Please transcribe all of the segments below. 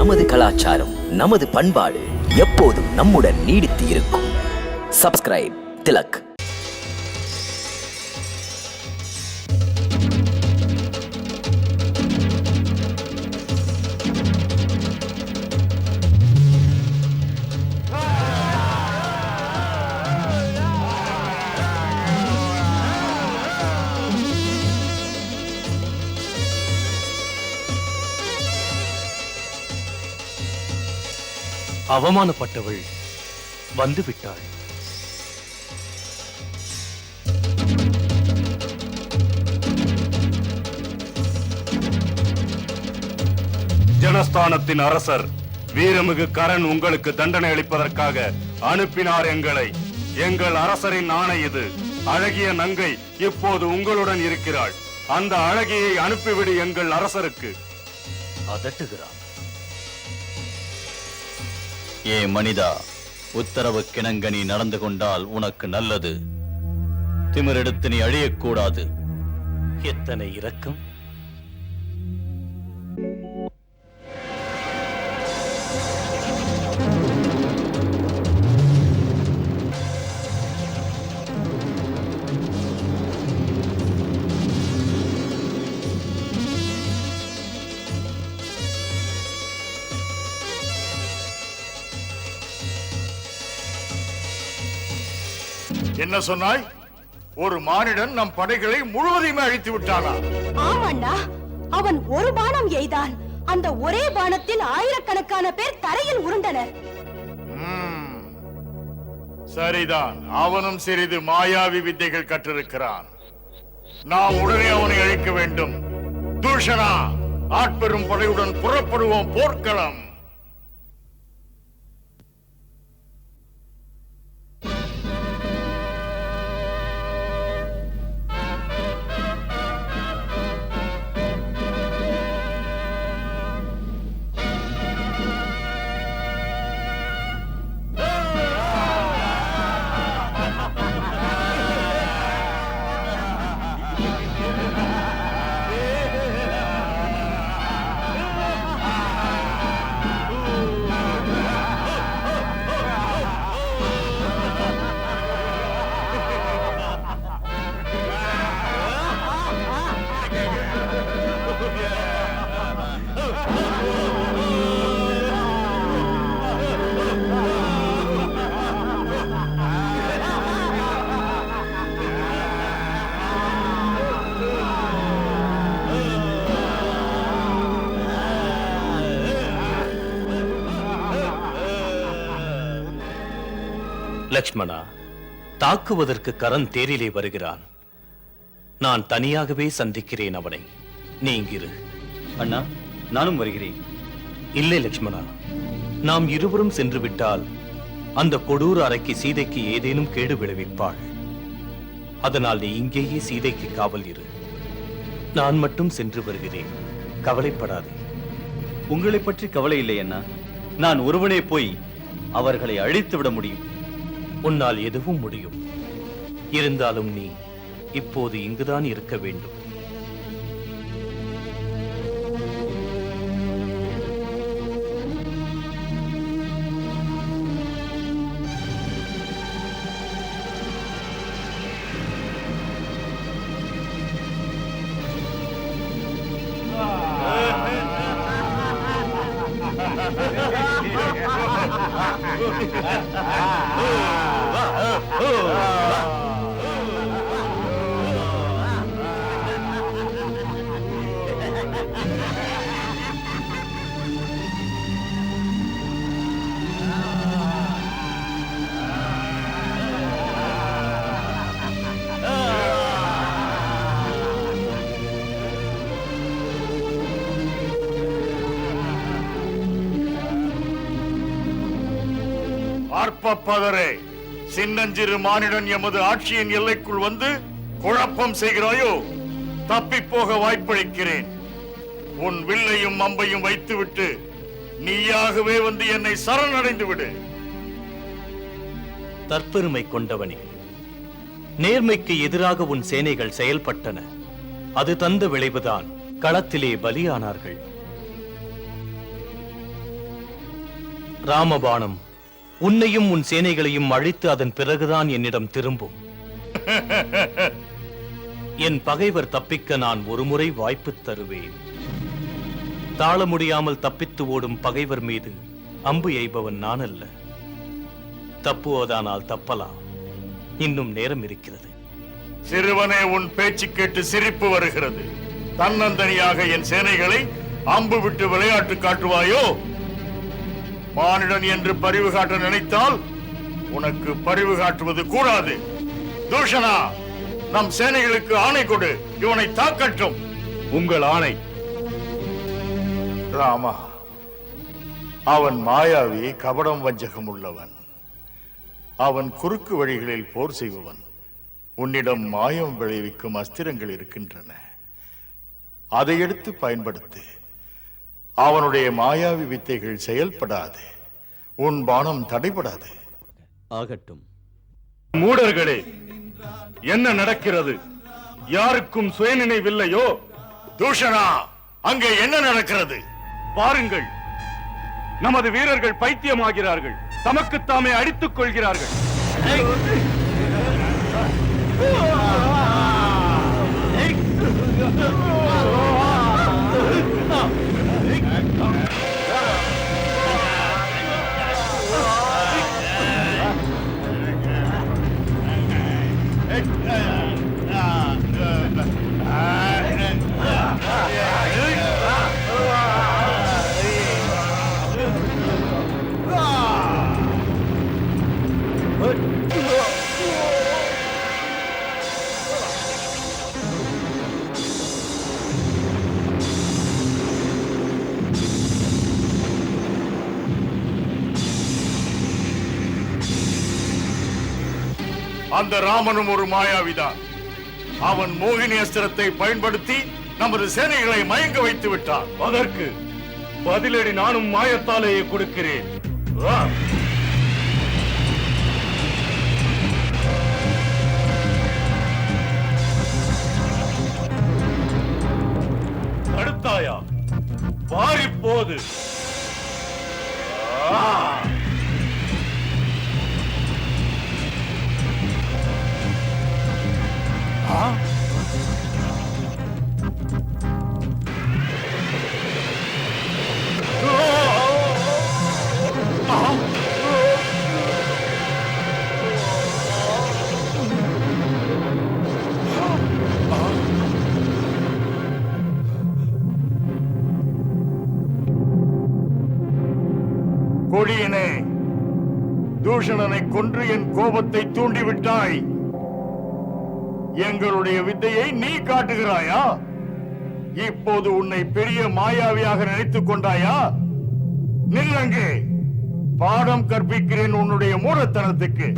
நமது கலாச்சாரம், நமது பண்பாடு எப்போதும் நம்முடன் நீடித்து இருக்கும். சப்ஸ்கிரைப் திலக். அவமானப்பட்டவள் வந்துவிட்டாள். ஜனஸ்தானத்தின் அரசர் வீரமிகு கரண் உங்களுக்கு தண்டனை அளிப்பதற்காக அனுப்பினார் எங்களை. எங்கள் அரசரின் ஆணை இது. அழகிய நங்கை இப்போது உங்களுடன் இருக்கிறாள். அந்த அழகியை அனுப்பிவிடு எங்கள் அரசருக்கு. அதட்டுகிறான். ஏ மனிதா, உத்தரவு கிணங்க நீ நடந்து கொண்டால் உனக்கு நல்லது. திமிரெடுத்து நீ அழியக்கூடாது. எத்தனை இரக்கம்! என்ன சொன்னாய்? ஒரு மானிடன் நம் படைகளை முழுவதையுமே அழித்து விட்டானா? ஆமாண்டா, அவன் ஒரு பானம் எய்தான். அந்த ஒரே பானத்தில் ஆயிரக்கணக்கான பேர் தரையில் உருண்டனர். சரிதான், அவனும் சிறிது மாயாவி வித்தைகள் கற்றிருக்கிறான். நாம் உடனே அவனை அழிக்க வேண்டும். தூஷணா, ஆட்பெரும் படையுடன் புறப்படுவோம் போர்க்களம். லக்ஷ்மணா, தாக்குவதற்கு கரண் தேரிலே வருகிறான். நான் தனியாகவே சந்திக்கிறேன் அவனை. நீ இங்கிரு. அண்ணா, நானும் வருகிறேன். இல்லை லக்ஷ்மணா, நாம் இருவரும் சென்று விட்டால் அந்த கொடூர அறைக்கு சீதைக்கு ஏதேனும் கேடு விளைவிப்பாள். அதனால் நீ இங்கேயே சீதைக்கு காவல் இரு. நான் மட்டும் சென்று வருகிறேன். கவலைப்படாதே. உங்களை பற்றி கவலை இல்லை அண்ணா. நான் ஒருவனே போய் அவர்களை அழித்து விட முடியும். உன்னால் எதுவும் முடியும். இருந்தாலும் நீ இப்போது இங்குதான் இருக்க வேண்டும். அற்பப்பதரே, சின்னஞ்சிறு மானிடன் எமது ஆட்சியின் எல்லைக்குள் வந்து குழப்பம் செய்கிறாயோ? தப்பி போக வாய்ப்பளிக்கிறேன். உன் வில்லையும் அம்பையும் வைத்துவிட்டு நீயாகவே வந்து என்னை சரணடைந்து விடு. தற்பெருமை கொண்டவனே, நேர்மைக்கு எதிராக உன் சேனைகள் செயல்பட்டன. அது தந்த விளைவுதான் களத்திலே பலியானார்கள். ராமபாணம் உன்னையும் உன் சேனைகளையும் அழித்து அதன் பிறகுதான் என்னிடம் திரும்பும். என் பகைவர் தப்பிக்க நான் ஒருமுறை வாய்ப்பு தருவேன். தாழ முடியாமல் தப்பித்து ஓடும் பகைவர் மீது அம்பு எய்பவன் நான் அல்ல. தப்புவதானால் தப்பலாம், இன்னும் நேரம் இருக்கிறது. சிறுவனே, உன் பேச்சு கேட்டு சிரிப்பு வருகிறது. தன்னந்தனியாக என் சேனைகளை அம்பு விட்டு விளையாட்டு காட்டுவாயோ? மானிடன் என்று பரிவு காட்ட நினைத்தால் உனக்கு பரிவு காட்டுவது கூடாது. தூஷணா, நம் சேனைகளுக்கு ஆணை கொடு, இவனை தாக்கட்டும். உங்கள் ஆணை. ராமா, அவன் மாயாவி, கபடம் வஞ்சகம் உள்ளவன். அவன் குறுக்கு வழிகளில் போர் செய்பவன். உன்னிடம் மாயம் விளைவிக்கும் அஸ்திரங்கள் இருக்கின்றன, அதை எடுத்து பயன்படுத்து. அவனுடைய மாயாவி வித்தைகள் செயல்படாது, உன் பானம் தடைபடாது. ஆகட்டும். மூடர்களே, என்ன நடக்கிறது? யாருக்கும் சுயநினைவில்லையோ? தூஷணா, அங்கே என்ன நடக்கிறது? பாருங்கள், நமது வீரர்கள் பைத்தியமாகிறார்கள், தமக்குத்தாமே அடித்துக் கொள்கிறார்கள். அந்த ராமனும் ஒரு மாயாவிதான். அவன் மோகினி அஸ்திரத்தை பயன்படுத்தி நமது சேனைகளை மயங்க வைத்து விட்டான். அதற்கு பதிலடி நானும் மாயத்தாலேயே கொடுக்கிறேன். தடுத்தாயா? பாரி போது. கொடியனே, தூஷணனை கொன்று என் கோபத்தை தூண்டிவிட்டாய். எங்களுடைய வித்தையை நீ காட்டுகிறாயா? இப்போது உன்னை பெரிய மாயாவியாக நினைத்துக் கொண்டாயா? நில்லங்கே, பாடம் கற்பிக்கிறேன் உன்னுடைய மூடத்தனத்துக்கு.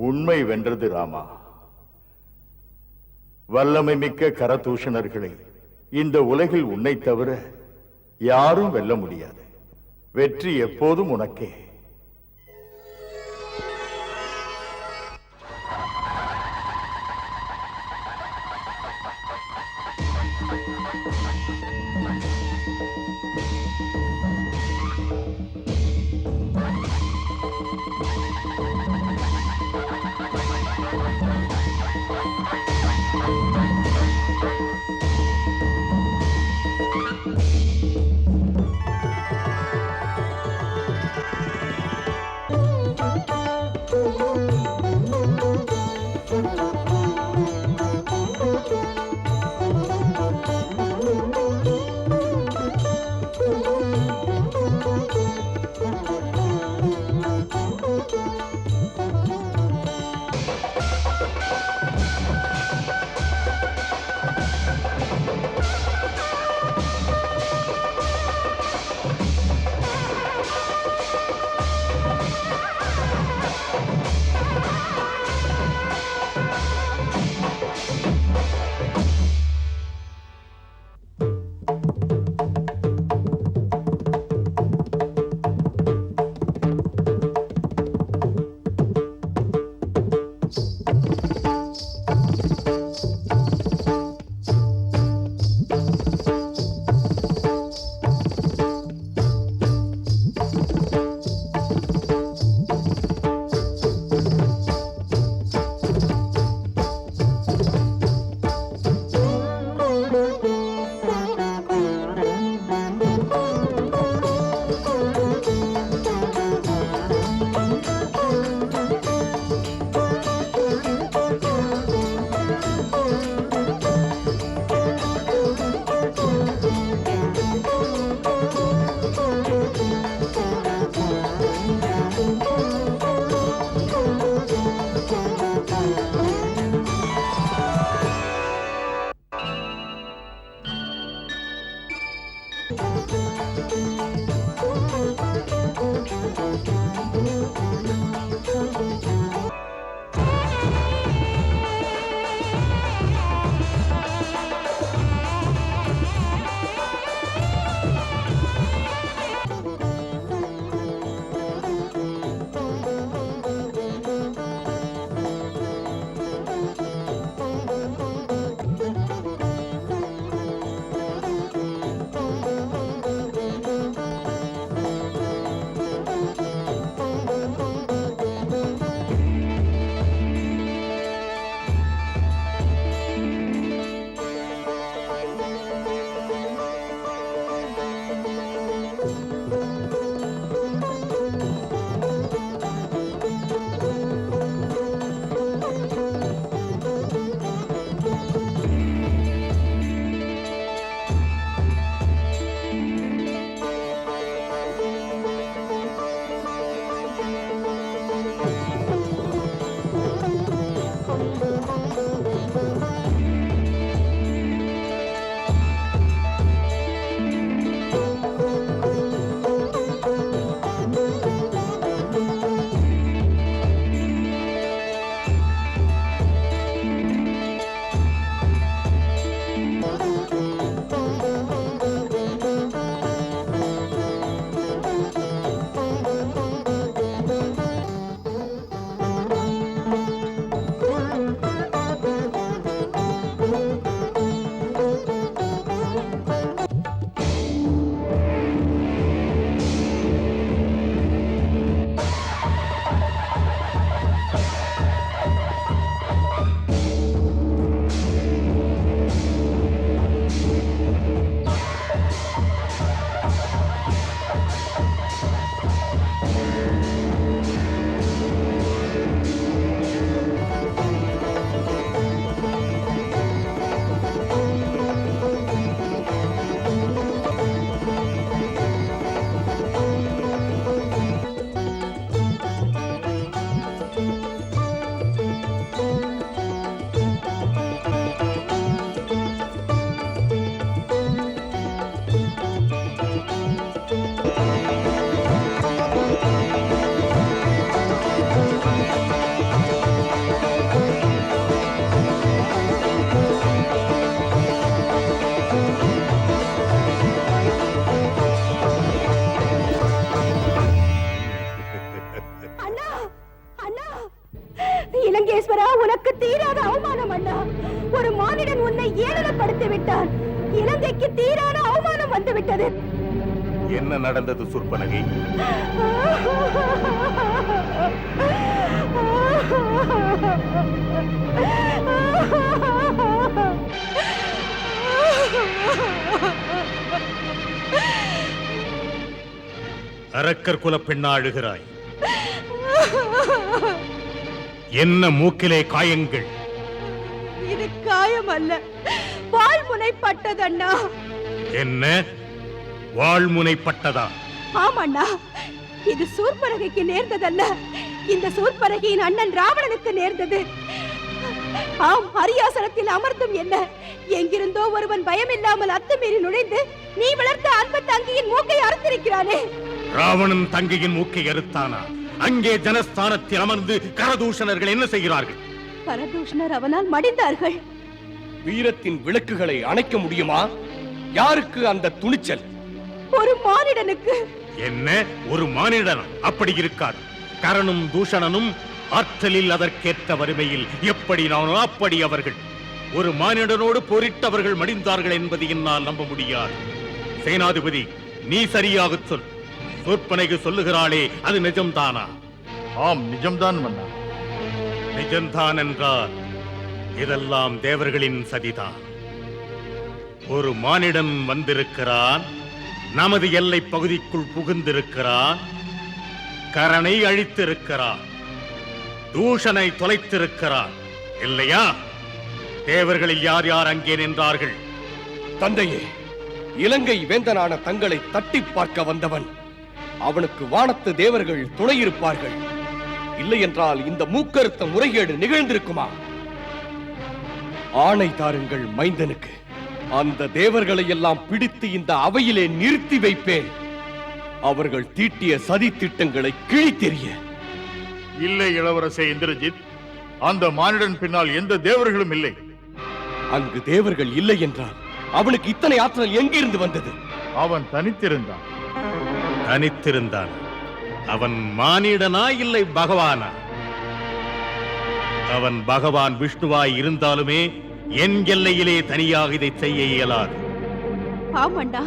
உண்மை வென்றது ராமா. வல்லமை மிக்க கரதூஷணர்களை இந்த உலகில் உன்னை தவிர யாரும் வெல்ல முடியாது. வெற்றி எப்போதும் உனக்கே. அண்ணா உனக்கு தீராத அவமானம் அண்ணா. ஒரு மானிடன் உன்னை ஏளனப்படுத்தி விட்டான். இலங்கைக்கு தீரான அவமானம் வந்து விட்டது. என்ன நடந்தது சூர்பனகை? அரக்கர் குல பெண்ணா அழுகிறாய்? என்ன மூக்கிலே காயங்கள்? இது காயம் அல்ல, வாழ்முனைப்பட்டது அண்ணா. என்ன வாழ்முனைப்பட்டதா? ஆமண்ணா, இது சூர்பனகைக்கு நேர்ந்ததல்ல, இந்த சூர்பனகையின் அண்ணன் ராவணனுக்கு நேர்ந்தது. ஆம், அரியாசனத்தில் அமர்ந்தும் என்ன, எங்கிருந்தோ ஒருவன் பயமில்லாமல் அத்துமீறி நுழைந்து நீ வளர்த்த அன்பு தங்கியின் மூக்கை அறுத்திருக்கிறானே. ராவணன் தங்கையின் மூக்கை அறுத்தானா? அங்கே ஜனஸ்தானத்தில் அமர்ந்து கரதூஷணர்கள் என்ன செய்கிறார்கள்? கரதூஷணர் அவனால் மடிந்தார்கள். வீரத்தின் விளக்குகளை அணைக்க முடியுமா? யாருக்கு அந்த துணிச்சல்? ஒரு மானிடனுக்கு. என்ன, ஒரு மானிடன்? அப்படி இருக்காது. கரணும் தூஷணனும் ஆற்றலில் அதற்கேற்ற வறுமையில் எப்படி நானோ அப்படி அவர்கள். ஒரு மானிடனோடு போரிட்டவர்கள் மடிந்தார்கள் என்பது என்னால் நம்ப முடியாது. சேனாதிபதி, நீ சரியாக சொல். சூர்பனகை சொல்லுகிறாளே, அது நிஜம்தானா? ஆம், நிஜம்தான் மன்னா. நிஜம்தான் என்றால் இதெல்லாம் தேவர்களின் சதிதான். ஒரு மானிடன் வந்திருக்கிறான், நமது எல்லை பகுதிக்குள் புகுந்திருக்கிறான், கரனை அழித்திருக்கிறான், தூஷனை தொலைத்திருக்கிறான், இல்லையா? தேவர்களில் யார் யார் அங்கே நின்றார்கள்? தந்தையே, இலங்கை வேந்தனான தங்களை தட்டி பார்க்க வந்தவன். அவனுக்கு வானத்து தேவர்கள் துணை இருப்பார்கள். இல்லை என்றால் இந்த மூக்கறுத்த முறைகேடு நிகழ்ந்திருக்குமா? ஆணை தாருங்கள் மைந்தனுக்கு. அந்த தேவர்களை எல்லாம் பிடித்து இந்த அவையிலே நிறுத்தி வைப்பேன். அவர்கள் தீட்டிய சதி திட்டங்களை கிழித்தெறிய. இல்லை இளவரசே இந்திரஜித், அந்த மானிடன் பின்னால் எந்த தேவர்களும் இல்லை. அங்கு தேவர்கள் இல்லை என்றால் அவனுக்கு இத்தனை ஆற்றல் எங்கிருந்து வந்தது? அவன் தனித்திருந்தான். தனித்திருந்தான். அவன் மானிடனா இல்லை பகவானா? அவன் பகவான் விஷ்ணுவாய் இருந்தாலுமே என் எல்லையிலே தனியாக இதை செய்ய இயலாது. ஆமண்ணா,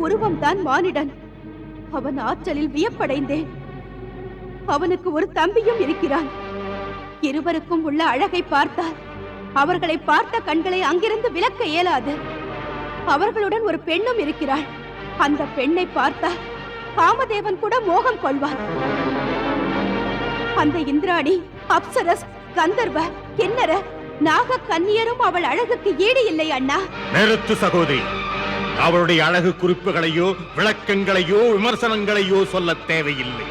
உருவம் தான் மானிடன். அவன் ஆற்றலில் வியப்படைந்தேன். அவனுக்கு ஒரு தம்பியும் இருக்கிறான். இருவருக்கும் உள்ள அழகை பார்த்தால் அவர்களை பார்த்த கண்களை அங்கிருந்து விலக்க இயலாது. அவர்களுடன் ஒரு பெண்ணும் இருக்கிறாள். அந்த பெண்ணை பார்த்தால் காமதேவன் கூட மோகம் கொள்வார். அந்த இந்திராணி, அப்சரஸ், கந்தர்வ, கிண்ணற, நாக கன்னியரும் அவள் அழகுக்கு ஈடு இல்லை அண்ணா. நிறுத்து சகோதரி. அவளுடைய அழகு குறிப்புகளையோ விளக்கங்களையோ விமர்சனங்களையோ சொல்ல தேவையில்லை.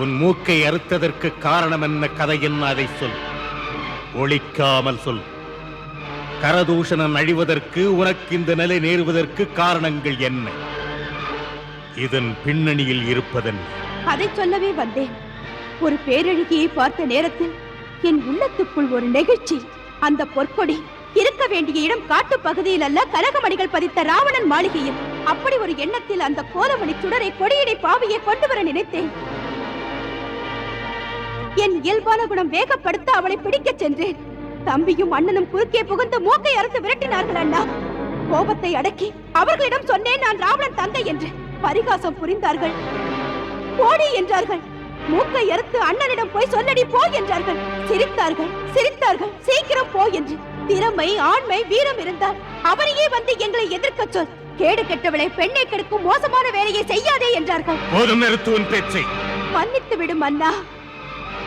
உன் மூக்கை அறுத்ததற்கு காரணம் என்ன, கதை என்ன, அதை சொல். ஒளிக்காமல் சொல். கரதூஷணன் அழிவதற்கு, உனக்கு இந்த நிலை நேருவதற்கு காரணங்கள் என்ன? இதன் பின்னணியில் இருப்பதென்ன? அதை சொல்லவே வந்தேன். ஒரு பேரழகியை பார்த்த நேரத்தில் என் உள்ளத்துக்குள் ஒரு நெகிழ்ச்சி. அந்த பொற்கொடி இருக்க வேண்டிய இடம் காட்டு பகுதியில் அல்ல, கனகமணிகள் பதித்த ராவணன் மாளிகையில். அப்படி ஒரு எண்ணத்தில் அந்த கோலமணி சுடரை, கொடியடை பாவையை கொண்டு வர நினைத்தேன். என் இயல்பான குணம் வேகப்படுத்த அவளை பிடிக்க சென்றேன். தம்பியும் அண்ணனும் குறுக்கே புகுந்து மூக்கை அறுத்து விரட்டினார்கள் அண்ணா. கோபத்தை அடக்கி அவர்களிடம் சொன்னேன் நான் ராவணன் தந்தை என்று. பரிகாசம் புரிந்தார்கள். போடி என்றார்கள். மூக்கை அறுத்து அண்ணனிடம் போய் சொல்லடி போ என்றார்கள். சிரித்தார்கள் சிரித்தார்கள். சீக்கிரம் போ என்று. திறமை, ஆண்மை, வீரம் இருந்தால் அவரையே வந்து எங்களை எதிர்க்க சொல். கேடு கெட்டவளை, பெண்ணை கெடுக்கும் மோசமான வேலையை செய்யாதே என்றார்கள். போதும், நிறுத்துவன் பேச்சை. மன்னித்து விடும் அண்ணா.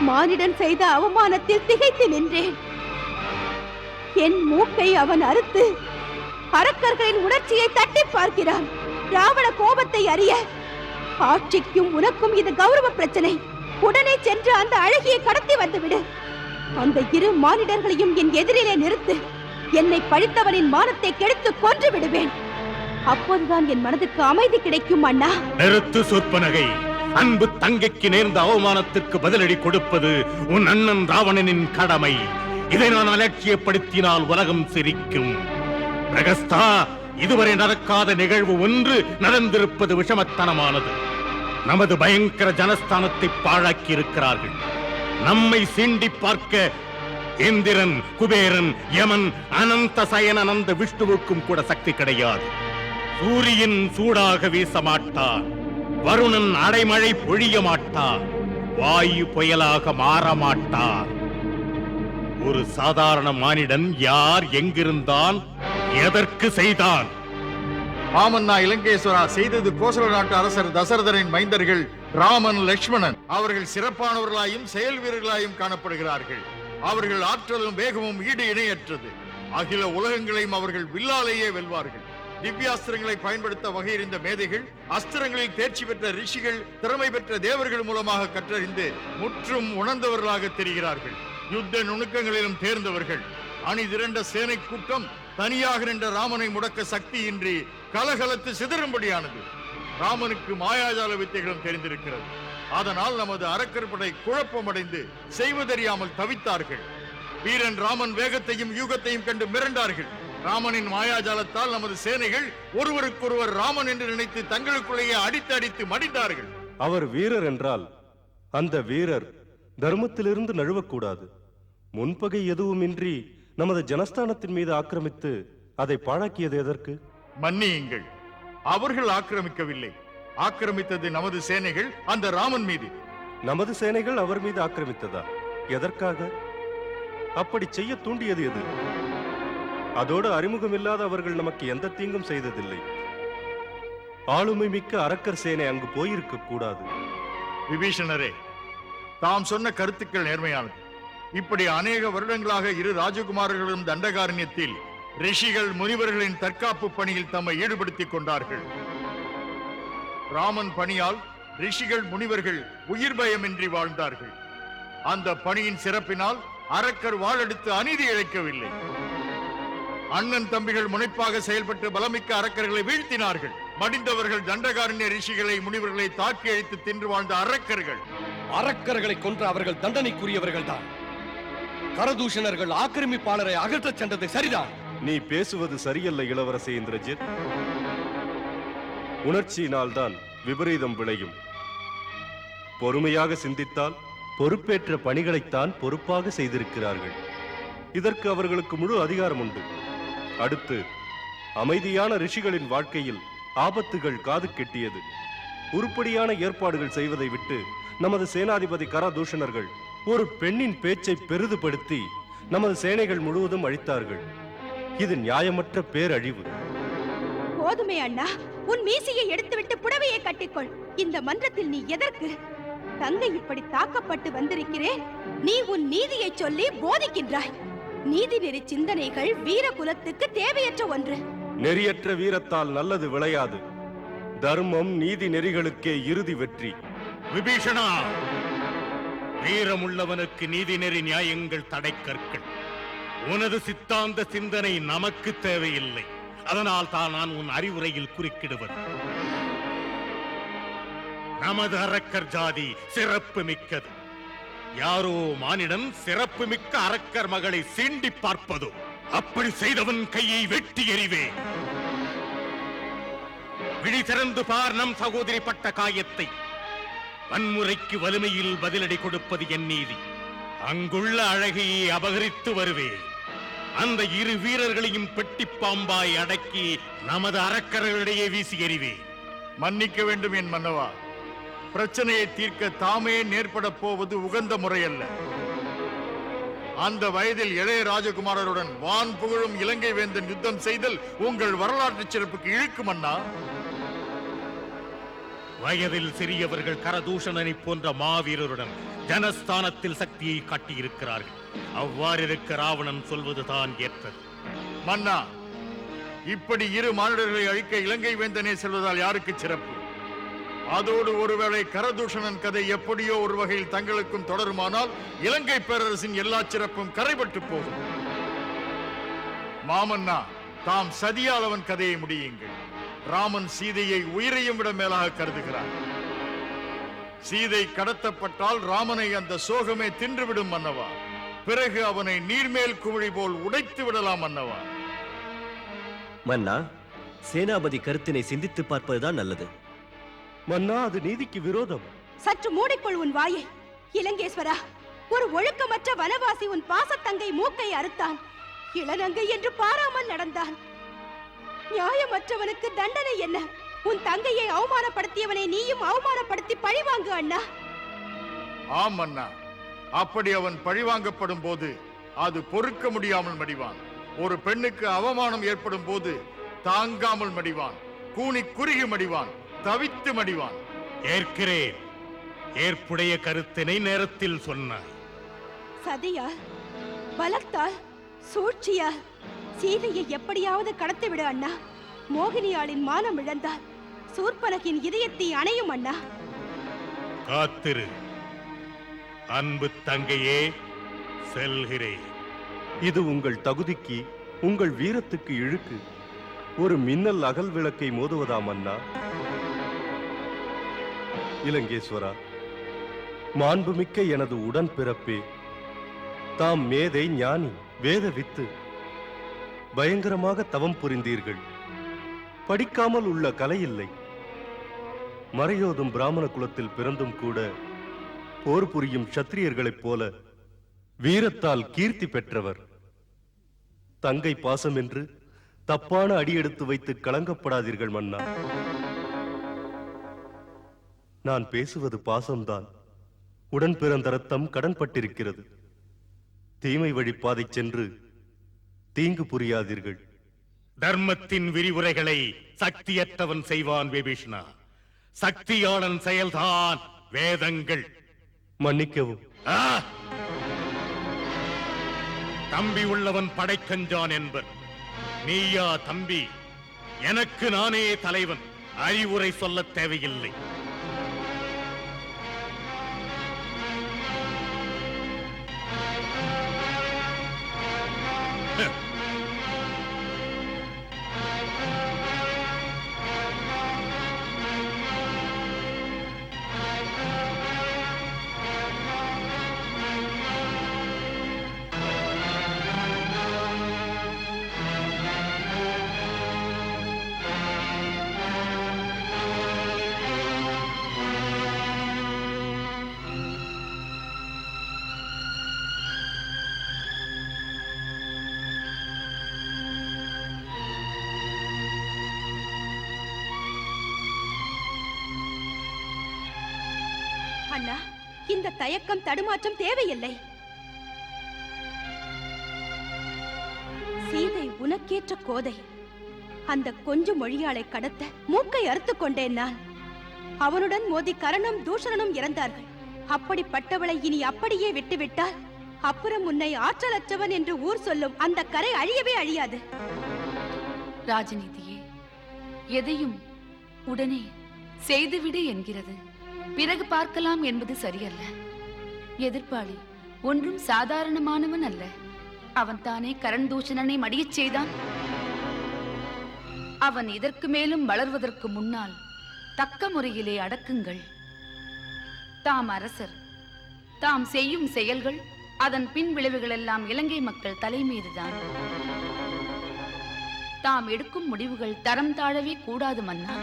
மானிடன் செய்த அவமானத்தில் திகைத்து நின்றேன். என் மூக்கை அவன் அறுத்து அரக்கர்களின் உணர்ச்சியை தட்டி பார்க்கிறான். ராவண கோபத்தை அறிய, ஆட்சிக்கும் உனக்கும் இது கௌரவ பிரச்சனை. உடனே சென்று அந்த அழகியை கடத்தி வந்துவிடு. அந்த இரு மானிடர்களையும் என் எதிரிலே நிறுத்து. என்னை பழித்தவனின் மானத்தை கெடுத்து கொன்று விடுவேன். அப்போதுதான் என் மனதுக்கு அமைதி கிடைக்கும் அண்ணா. நிறுத்து சூர்பனகை. அன்பு தங்கைக்கு நேர்ந்த அவமானத்திற்கு பதிலடி கொடுப்பது உன் அண்ணன் ராவணனின் கடமை. இதை நான் அலட்சியப்படுத்தினால் உலகம் சிரிக்கும். பிரகஸ்தா, இதுவரை நடக்காத நிகழ்வு ஒன்று நடந்திருப்பது விஷமத்தனமானது. நமது பயங்கர ஜனஸ்தானத்தை பாழாக்கி இருக்கிறார்கள். நம்மை சீண்டி பார்க்க இந்திரன், குபேரன், யமன், அனந்த சயன், அனந்த விஷ்ணுவுக்கும் கூட சக்தி கிடையாது. சூரியன் சூடாக வீச மாட்டார், வருணன் அடைமழை பொழிய மாட்டார், வாயு புயலாக மாற மாட்டார். ஒரு சாதாரண மானிடன் யார், எங்கிருந்தான், எதற்கு செய்தான்? மாமன்னா இலங்கேஸ்வரா, செய்தது கோசல நாட்டு அரசர் தசரதரின் மைந்தர்கள் ராமன், லட்சுமணன். அவர்கள் சிறப்பானவர்களாயும் செயல் வீரர்களாயும் காணப்படுகிறார்கள். அவர்கள் ஆற்றலும் வேகமும் ஈடு இணையற்றது. அகில உலகங்களையும் அவர்கள் வில்லாலேயே வெல்வார்கள். திவ்யாஸ்திரங்களை பயன்படுத்த வகையிருந்த மேதைகள், அஸ்திரங்களில் தேர்ச்சி பெற்ற ரிஷிகள், திறமை பெற்ற தேவர்கள் மூலமாக கற்றறிந்து முற்றும் உணர்ந்தவர்களாக தெரிகிறார்கள். யுத்த நுணுக்கங்களிலும் தேர்ந்தவர்கள். அணி திரண்ட சேனை கூட்டம் தனியாக நின்ற ராமனை முடக்க சக்தியின்றி கலகலத்து சிதறும்படியானது. ராமனுக்கு மாயாஜால வித்தைகளும் தெரிந்திருக்கிறது. அதனால் நமது அரக்கர்படை குழப்பமடைந்து செய்வதறியாமல் தவித்தார்கள். வீரன் ராமன் வேகத்தையும் யூகத்தையும் கண்டு மிரண்டார்கள். ராமனின் மாயாஜாலத்தால் நமது சேனைகள் ஒருவருக்கொருவர் ராமன் என்று நினைத்து தங்களுக்குள்ளேயே அடித்து மடிந்தார்கள். அவர் வீரர் என்றால் அந்த வீரர் தர்மத்திலிருந்து நழுவக்கூடாது. முன்பகை எதுவுமின்றி நமது ஜனஸ்தானத்தின் மீது ஆக்கிரமித்து அதை பாழாக்கியது எதற்கு? மன்னியுங்கள், அவர்கள் ஆக்கிரமிக்கவில்லை. ஆக்கிரமித்தது நமது சேனைகள் அந்த ராமன் மீது. நமது சேனைகள் அவர் மீது ஆக்கிரமித்ததா? எதற்காக? அப்படி செய்ய தூண்டியது எது? அதோடு அறிமுகமில்லாத அவர்கள் நமக்கு எந்த தீங்கும் செய்ததில்லை. ஆளுமை மிக்க அரக்கர் சேனை அங்கு போயிருக்க கூடாது. விபீஷணரே, தாம் சொன்ன கருத்துக்கள் நேர்மையானது. இப்படி அநேக வருடங்களாக இரு ராஜகுமாரர்களும் தண்டகாரண்யத்தில் ரிஷிகள், முனிவர்களின் தற்காப்பு பணியில் தம்மை ஈடுபடுத்திக் கொண்டார்கள். ராமன் பணியால் ரிஷிகள், முனிவர்கள் உயிர் பயமின்றி வாழ்ந்தார்கள். அந்த பணியின் சிறப்பினால் அரக்கர் வாளெடுத்து அநீதி இழைக்கவில்லை. அண்ணன் தம்பிகள் முனைப்பாக செயல்பட்டு பலமிக்க அரக்கர்களை வீழ்த்தினார்கள். மடிந்தவர்கள் தண்டகாரண்ய ரிஷிகளை, முனிவர்களை தாக்கி அழித்து தின்று வாழ்ந்த அரக்கர்கள். அரக்கர்களை கொன்ற அவர்கள் தண்டனைக்குரியவர்கள் தான். கரதூஷணர்கள் ஆக்கிரமிப்பாளரை அகற்றச் சென்றது சரிதான். நீ பேசுவது சரியல்ல இளவரசே இந்திரஜித். உணர்ச்சியினால் தான் விபரீதம் விளையும். பொறுமையாக சிந்தித்தால் பொறுப்பேற்ற பணிகளைத்தான் பொறுப்பாக செய்திருக்கிறார்கள். இதற்கு அவர்களுக்கு முழு அதிகாரம் உண்டு. அடுத்து, அமைதியான ரிஷிகளின் வாழ்க்கையில் ஆபத்துகள் காது கெட்டியது. உருப்படியான ஏற்பாடுகள் செய்வதை விட்டு நமது சேனாதிபதி கரதூஷணர்கள் ஒரு பெண்ணின் பேச்சை பெரிதுபடுத்தி நமது சேனைகள் முழுவதும் அழித்தார்கள். இது நியாயமற்ற பேரழிவு. போதுமே அண்ணா, உன் மீசையை எடுத்துவிட்டு புடவையை கட்டிக்கொள். இந்த மன்றத்தில் நீ எதற்கு? தங்கை இப்படி தாக்கப்பட்டு வந்திருக்கிறேன், நீ உன் நீதியை சொல்லி போதிக்கின்றாய். நீதி நெறி சிந்தனைகள் வீர குலத்துக்கு தேவையற்ற ஒன்று. நெறியற்ற வீரத்தால் நல்லது விளையாது. தர்மம், நீதி நெறிகளுக்கே இறுதி வெற்றி. விபீஷணா, வீரமுள்ளவனுக்கு நீதி நெறி நியாயங்கள் தடை கற்கள். உனது சித்தாந்த சிந்தனை நமக்கு தேவையில்லை. அதனால் தான் நான் உன் அறிவுரையில் குறுக்கிடுவது. நமது அரக்கர் ஜாதி சிறப்பு மிக்கது. யாரோ மானிடன் சிறப்பு மிக்க அரக்கர் மகளை சீண்டி பார்ப்பதோ? அப்படி செய்தவன் கையை வெட்டி எறிவேன். விழி திறந்து பார் நம் சகோதரி பட்ட காயத்தை. வன்முறைக்கு வலிமையில் பதிலடி கொடுப்பது என் நீதி. அங்குள்ள அழகையை அபகரித்து வருவேன். அந்த இரு வீரர்களையும் பெட்டி பாம்பாய் அடக்கி நமது அரக்கர்களிடையே வீசி எறிவேன். மன்னிக்க வேண்டும் என் மன்னவா. பிரச்சனையை தீர்க்க தாமே நேர்பட போவது உகந்த முறையல்ல. அந்த வயதில் இளைய ராஜகுமாரருடன் வான் புகழும் இலங்கை வேந்தன் யுத்தம் செய்தல் உங்கள் வரலாற்று சிறப்புக்கு இழுக்கும் அண்ணா. வயதில் சிறியவர்கள் கரதூஷணனை போன்ற மாவீரருடன் ஜனஸ்தானத்தில் சக்தியை காட்டியிருக்கிறார்கள். அவ்வாறிருக்க ராவணன் சொல்வதுதான் ஏற்றது. மன்னா, இப்படி இரு மானிடர்களை அழிக்க இலங்கை வேந்தனே செல்வதால் யாருக்கு சிறப்பு? அதோடு ஒருவேளை கரதூஷணன் கதை எப்படியோ ஒரு வகையில் தங்களுக்கும் தொடருமானால் இலங்கை பேரரசின் எல்லா சிறப்பும் கரைபட்டு போகும். மாமன்னா, தாம் சதியால் அவன் கதையை முடியுங்கள். ராமன் சீதையை உயிரையும் விட மேலாக கருதுகிறார். சீதை கடத்தப்பட்டால் ராமனை அந்த சோகமே தின்றுவிடும் மன்னவா. பிறகு அவனை நீர்மேல் குமிழி போல் உடைத்து விடலாம் மன்னவா. மன்னா, சேனாபதி கருத்தினை சிந்தித்து பார்ப்பதுதான் நல்லது. மன்னா, அது நீதிக்கு விரோதம். சற்று மூடிக்கொள் உன் வாயை. இலங்கேஸ்வரா, ஒரு ஒழுக்கமற்ற வனவாசி உன் பாசத்தங்கை மூக்கை அறுத்தான். இளநங்கை என்று பாராமல் நடந்தான். நியாயமற்றவனுக்கு தண்டனை என்ன? உன் தங்கையை அவமானப்படுத்தியவனை நீயும் அவமானப்படுத்தி பழிவாங்கு அண்ணா. ஆம் அண்ணா, அப்படி அவன் பழிவாங்கப்படும் போது அது பொறுக்க முடியாமல் மடிவான். ஒரு பெண்ணுக்கு அவமானம் ஏற்படும் போது தாங்காமல் மடிவான், கூனி குறுகி மடிவான், தவித்து மடிவான். ஏற்கிறேன். ஏற்புடைய கருத்தினை நேரத்தில் சொன்னார். சதியால், பலத்தால், சூழ்ச்சியால் சீதையை எப்படியாவது கடத்திவிடு அண்ணா. மோகினியாளின் மானம் இழந்தால் சூர்பனகின் இதயத்தை அணையும் அண்ணா. காத்திரு அன்பு தங்கையே, செல்கிறேன். இது உங்கள் தகுதிக்கு, உங்கள் வீரத்துக்கு இழுக்கு. ஒரு மின்னல் அகல் விளக்கை மோதுவதாம் அண்ணா. இலங்கேஸ்வரா, மாண்புமிக்க எனது உடன் பிறப்பே, தாம் மேதை ஞானி, வேத வித்து, பயங்கரமாக தவம் புரிந்தீர்கள். படிக்காமல் உள்ள கலை இல்லை. மறையோதும் பிராமண குலத்தில் பிறந்தும் கூட போர் புரியும் சத்திரியர்களைப் போல வீரத்தால் கீர்த்தி பெற்றவர். தங்கை பாசம் என்று தப்பான அடி எடுத்து வைத்து கலங்கப்படாதீர்கள் மன்னா. நான் பேசுவது பாசம்தான். உடன் பிறந்த ரத்தம் கடன்பட்டிருக்கிறது. தீமை வழிப்பாதை சென்று தீங்கு புரியாதீர்கள். தர்மத்தின் விரிவுரைகளை சக்தியற்றவன் செய்வான் விபீஷணா. சக்தியாளன் செயல்தான் வேதங்கள். மன்னிக்கவும். தம்பி உள்ளவன் படைக்கஞ்சான் என்பர். நீயா தம்பி? எனக்கு நானே தலைவன். அறிவுரை சொல்ல தேவையில்லை. அண்ணா, இந்த தயக்கம் தடுமாற்றம் தேவையில்லை. சீதை உனக்கேற்ற கோதை. அந்த கொஞ்ச மொழியாளை கடத்த மூக்கை அறுத்துக் கொண்டேன் நான். அவனுடன் மோதி கரணம் தூஷணனும் இறந்தார்கள். அப்படிப்பட்டவளை இனி அப்படியே விட்டுவிட்டால் அப்புறம் உன்னை ஆற்றலற்றவன் என்று ஊர் சொல்லும் அந்த கரை அழியவே அழியாது. ராஜநீதியே, எதையும் உடனே செய்துவிடு என்கிறது. பிறகு பார்க்கலாம் என்பது சரியல்ல. எதிர்ப்பாளி ஒன்றும் சாதாரணமானவன் அல்ல. அவன் தானே கரண்தூஷணனை மடியச் செய்தான். அவன் இதற்கு மேலும் வளர்வதற்கு முன்னால் தக்க முறையிலே அடக்குங்கள். தாம் அரசர். தாம் செய்யும் செயல்கள், அதன் பின் விளைவுகள் எல்லாம் இலங்கை மக்கள் தலைமீதுதான். தாம் எடுக்கும் முடிவுகள் தரம் தாழவே கூடாது மன்னா.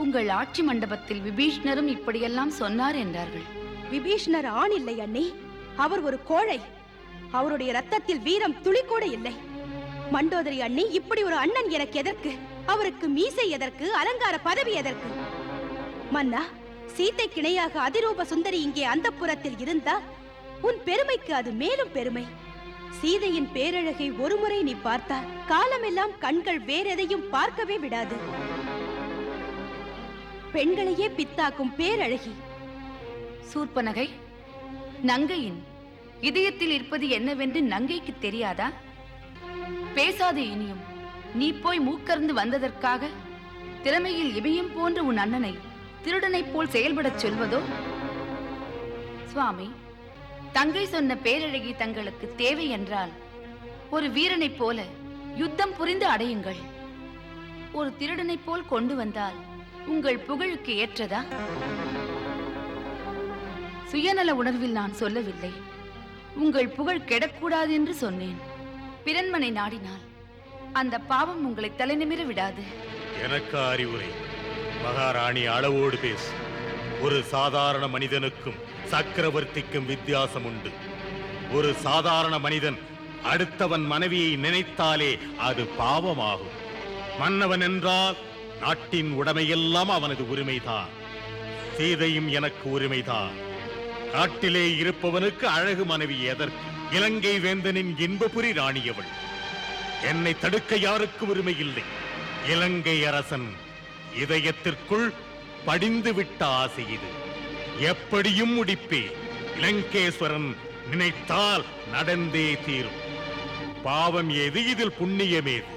உங்கள் ஆட்சி மண்டபத்தில் விபீஷ்ணரும் இப்படியெல்லாம் சொன்னார் என்றார்கள். விபீஷ்ணர் ஆண் இல்லை அண்ணி, அவர் ஒரு கோழை. அவருடைய ரத்தத்தில் வீரம் துளி கூட இல்லை. மண்டோதரி அண்ணி, இப்படி ஒரு அண்ணன் எனக்கு எதற்கு? அவருக்கு மீசை எதற்கு? அலங்கார பதவி எதற்கு? மன்னா, சீத்தை கிணையாக அதிரூப சுந்தரி இங்கே அந்தப்புரத்தில் இருந்தால் உன் பெருமைக்கு அது மேலும் பெருமை. சீதையின் பேரழகை ஒருமுறை நீ பார்த்தால் காலமெல்லாம் கண்கள் வேறெதையும் பார்க்கவே விடாது. பெண்களையே பித்தாக்கும் பேரழகி. சூர்பனகை, நங்கையின் இதயத்தில் இருப்பது என்னவென்று நங்கைக்கு தெரியாதா? பேசாதே இனியும். நீ போய் மூக்கர்ந்து வந்ததற்காக திறமையில் இமயம் போன்ற உன் அண்ணனை திருடனைப் போல் செயல்படச் சொல்வதோ? சுவாமி, தங்கை சொன்ன பேரழகி தங்களுக்கு தேவை என்றால் ஒரு வீரனைப் போல யுத்தம் புரிந்து அடையுங்கள். ஒரு திருடனைப் போல் கொண்டு வந்தால் உங்கள் புகழுக்கு ஏற்றதா? சுயநல உணர்வில் நான் சொல்லவில்லை. உங்கள் புகழ் கெடக்கூடாது என்று சொன்னேன். பிறன்மனை நாடினால் அந்த பாவம் உங்களை தலைநிமிர விடாது. எனக்கு அறிவுரை. மகாராணி அளவோடு பேசு. ஒரு சாதாரண மனிதனுக்கும் சக்கரவர்த்திக்கும் வித்தியாசம் உண்டு. ஒரு சாதாரண மனிதன் அடுத்தவன் மனைவியை நினைத்தாலே அது பாவமாகும். மன்னவன் என்றால் நாட்டின் உடைமையெல்லாம் அவனது உரிமைதான். சீதையும் எனக்கு உரிமைதான். காட்டிலே இருப்பவனுக்கு அழகு மனைவி எதற்கு? இலங்கை வேந்தனின் இன்பபுரி ராணியவள். என்னை தடுக்க யாருக்கு உரிமை இல்லை. இலங்கை அரசன் இதயத்திற்குள் படிந்து விட்ட ஆசை இது. எப்படியும் முடிப்பே. இலங்கேஸ்வரன் நினைத்தால் நடந்தே தீரும். பாவம் ஏது, இதில் புண்ணியமேது?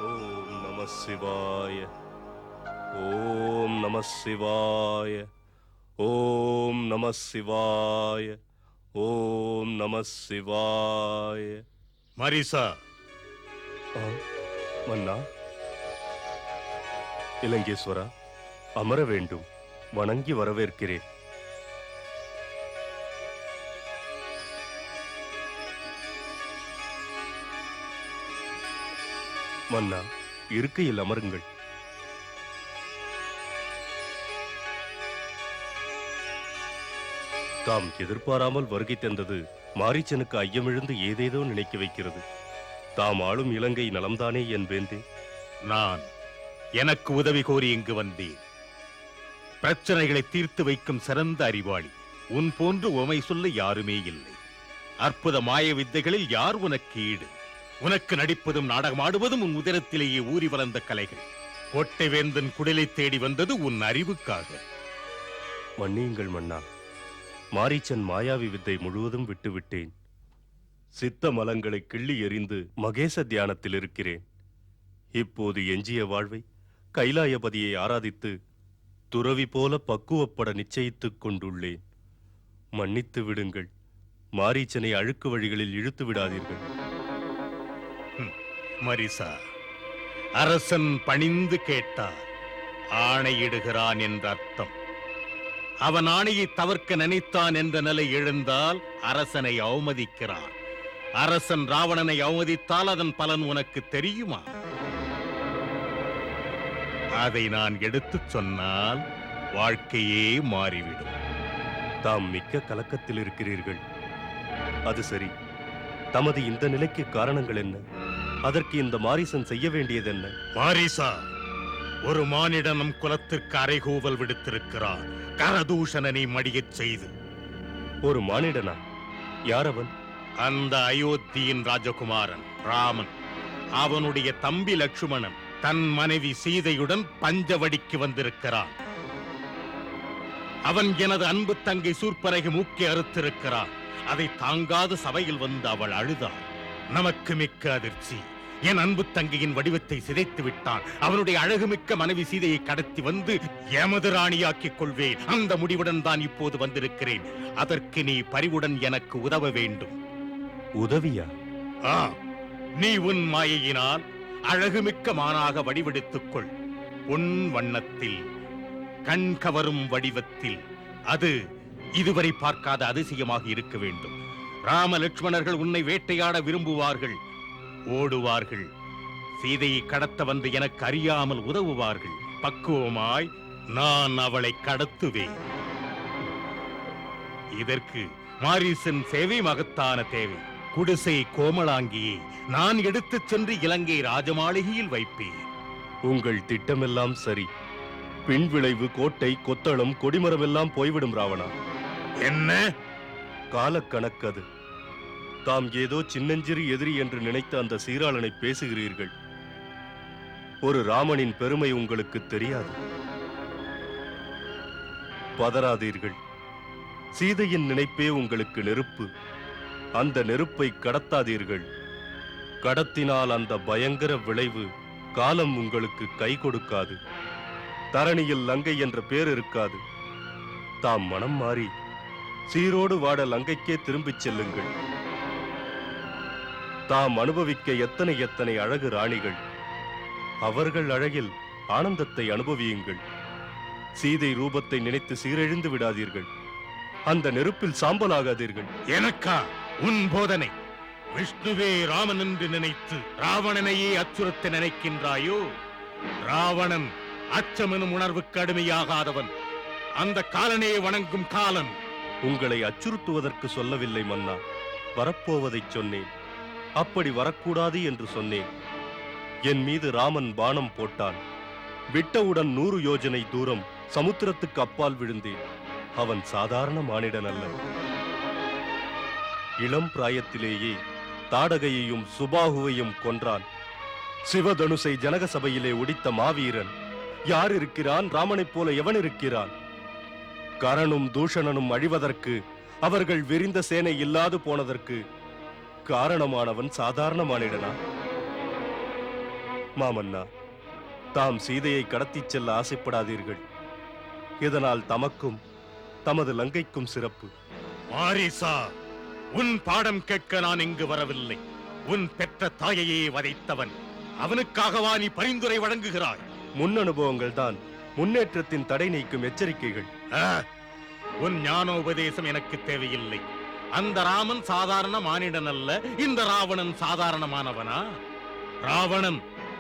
ஓம் நம சிவாய. ஓம் நம சிவாய. ஓம் நம சிவாய. ஓம் நம சிவாய. மரிசா, மன்னா. இலங்கேஸ்வரா, அமர வேண்டும். வணங்கி வரவேற்கிறேன். மன்னா, இருக்கையில் அமருங்கள். தாம் எதிர்பாராமல் வருகை தந்தது மாரீச்சனுக்கு ஐயமிழந்து ஏதேதோ நினைக்க வைக்கிறது. தாம் ஆளும் இலங்கை நலம்தானே என் வேந்தே? நான் எனக்கு உதவி கோரி இங்கு வந்தேன். பிரச்சனைகளை தீர்த்து வைக்கும் சிறந்த அறிவாளி உன் போன்று உமை சொல்ல யாருமே இல்லை. அற்புத மாய வித்தைகளில் யார் உனக்கு ஈடு? உனக்கு நடிப்பதும் நாடகமாடுவதும் உன் உதரத்திலேயே ஊறி வளர்ந்த கலைகள். கோட்டை வேந்தன் குடிலை தேடி வந்தது உன் அறிவுக்காக. மன்னியுங்கள் மன்னா, மாரீச்சன் மாயாவி வித்தை முழுவதும் விட்டுவிட்டேன். சித்த மலங்களை கிள்ளி எறிந்து மகேச தியானத்தில் இருக்கிறேன். இப்போது எஞ்சிய வாழ்வை கைலாயபதியை ஆராதித்து துறவி போல பக்குவப்பட நிச்சயித்துக் கொண்டுள்ளேன். மன்னித்து விடுங்கள். மாரீச்சனை அழுக்கு வழிகளில் இழுத்து விடாதீர்கள். மரிசா, அரசன் பணிந்து கேட்டார், ஆணையிடுகிறான் என்ற அர்த்தம். அவன் ஆணையை தவிர்க்க நினைத்தான் என்ற நிலை எழுந்தால் அரசனை அவமதிக்கிறான். அரசன் ராவணனை அவமதித்தால் அதன் பலன் உனக்கு தெரியுமா? அதை நான் எடுத்துச் சொன்னால் வாழ்க்கையே மாறிவிடும். தாம் மிக்க கலக்கத்தில் இருக்கிறீர்கள். அது சரி, தமது இந்த நிலைக்கு காரணங்கள் என்ன? அதற்கு இந்த மாரீசன் செய்ய வேண்டியது என்ன? மாரீசா, ஒரு மானிடன் நம் குலத்திற்கு அறைகூவல் விடுத்திருக்கிறான். கரதூஷணனை மடியச் செய்து. ஒரு மானிடனா? யார் அவன்? அந்த அயோத்தியின் ராஜகுமாரன் ராமன். அவனுடைய தம்பி லட்சுமணன் தன் மனைவி சீதையுடன் பஞ்சவடிக்கு வந்திருக்கிறான். அவன் எனது அன்பு தங்கை சூர்பனகை மூக்கை அறுத்திருக்கிறான். அதை தாங்காத சபையில் வந்து அவள் அழுதாள். நமக்கு மிக்க அதிர்ச்சி. என் அன்பு தங்கையின் வடிவத்தை சிதைத்து விட்டான். அவனுடைய அழகுமிக்க மனைவி சீதையை கடத்தி வந்து எமது ராணியாக்கிக் கொள்வேன். அந்த முடிவுடன் தான் இப்போது வந்திருக்கிறேன். அதற்கு நீ பரிவுடன் எனக்கு உதவ வேண்டும். உதவியா? நீ உன் மாயையினால் அழகுமிக்க மானாக வடிவெடுத்துக் கொள். பொன் வண்ணத்தில், கண் கவரும் வடிவத்தில். அது இதுவரை பார்க்காத அதிசயமாக இருக்க வேண்டும். ராம லட்சுமணர்கள் உன்னை வேட்டையாட விரும்புவார்கள், ஓடுவார்கள். சீதையை கடத்த வந்து எனக்கு அறியாமல் உதவுவார்கள். பக்குவமாய் நான் அவளை கடத்துவேன். இதற்கு மாரீசன் சேவை மகத்தான தேவை. குடிசை கோமலாங்கியை நான் எடுத்துச் சென்று இலங்கை ராஜமாளிகையில் வைப்பேன். உங்கள் திட்டமெல்லாம் சரி. பின் விளைவு கோட்டை, கொத்தளம், கொடிமரம் எல்லாம் போய்விடும் ராவணா. என்ன காலக்கணக்கது. தாம் ஏதோ சின்னஞ்சிறு எதிரி என்று நினைத்த அந்த சீராளனை பேசுகிறீர்கள். ஒரு ராமனின் பெருமை உங்களுக்கு தெரியாது. பதறாதீர்கள். சீதையின் நினைப்பே உங்களுக்கு நெருப்பு. அந்த நெருப்பை கடத்தாதீர்கள். கடத்தினால் அந்த பயங்கர விளைவு காலம் உங்களுக்கு கை கொடுக்காது. தரணியில் லங்கை என்ற பேர் இருக்காது. தாம் மனம் மாறி சீரோடு வாட லங்கைக்கே திரும்பிச் செல்லுங்கள். தாம் அனுபவிக்க எத்தனை எத்தனை அழகு ராணிகள். அவர்கள் அழகில் ஆனந்தத்தை அனுபவியுங்கள். சீதை ரூபத்தை நினைத்து சீரழிந்து விடாதீர்கள். அந்த நெருப்பில் சாம்பலாகாதீர்கள். எனக்கா உன் போதனை? விஷ்ணுவே ராமன் என்று நினைத்து ராவணனையே அச்சுறுத்த நினைக்கின்றாயோ? ராவணன் அச்சமெனும் உணர்வுக்கு அடிமையாகாதவன். அந்த காலனே வணங்கும் காலன். உங்களை அச்சுறுத்துவதற்கு சொல்லவில்லை மன்னா. வரப்போவதைச் சொன்னேன். அப்படி வரக்கூடாது என்று சொன்னேன். என் மீது ராமன் பானம் போட்டான். விட்டவுடன் 100 யோஜனை தூரம் சமுத்திரத்துக்கு அப்பால் விழுந்தேன். அவன் சாதாரண மானிடன் அல்ல. இளம் பிராயத்திலேயே தாடகையையும் சுபாகுவையும் கொன்றான். சிவதனுசை ஜனக சபையிலே ஒடித்த மாவீரன். யார் இருக்கிறான்? ராமனைப் போல எவன் இருக்கிறான்? கரணும் தூஷணனும் அழிவதற்கு, அவர்கள் விரிந்த சேனை இல்லாது போனதற்கு காரணமானவன் சாதாரண மானிடனா? மாமன்னா, தாம் சீதையை கடத்திச் செல்ல ஆசைப்படாதீர்கள். இதனால் தமக்கும் தமது லங்கைக்கும் சிறப்பு. மாரிசா, உன் பாடம் கேட்க நான் இங்கு வரவில்லை. உன் பெற்ற தாயையே வதைத்தவன். அவனுக்காகவா நீ பரிந்துரை வழங்குகிறாய்? முன் அனுபவங்கள் தான் முன்னேற்றத்தின் தடை நீக்கும் எச்சரிக்கைகள். உன் ஞானோபதேசம் எனக்கு தேவையில்லை. அந்த ராமன் சாதாரண மானிடன் அல்ல. இந்த ராவணன் சாதாரணமானவனா? ராவணன்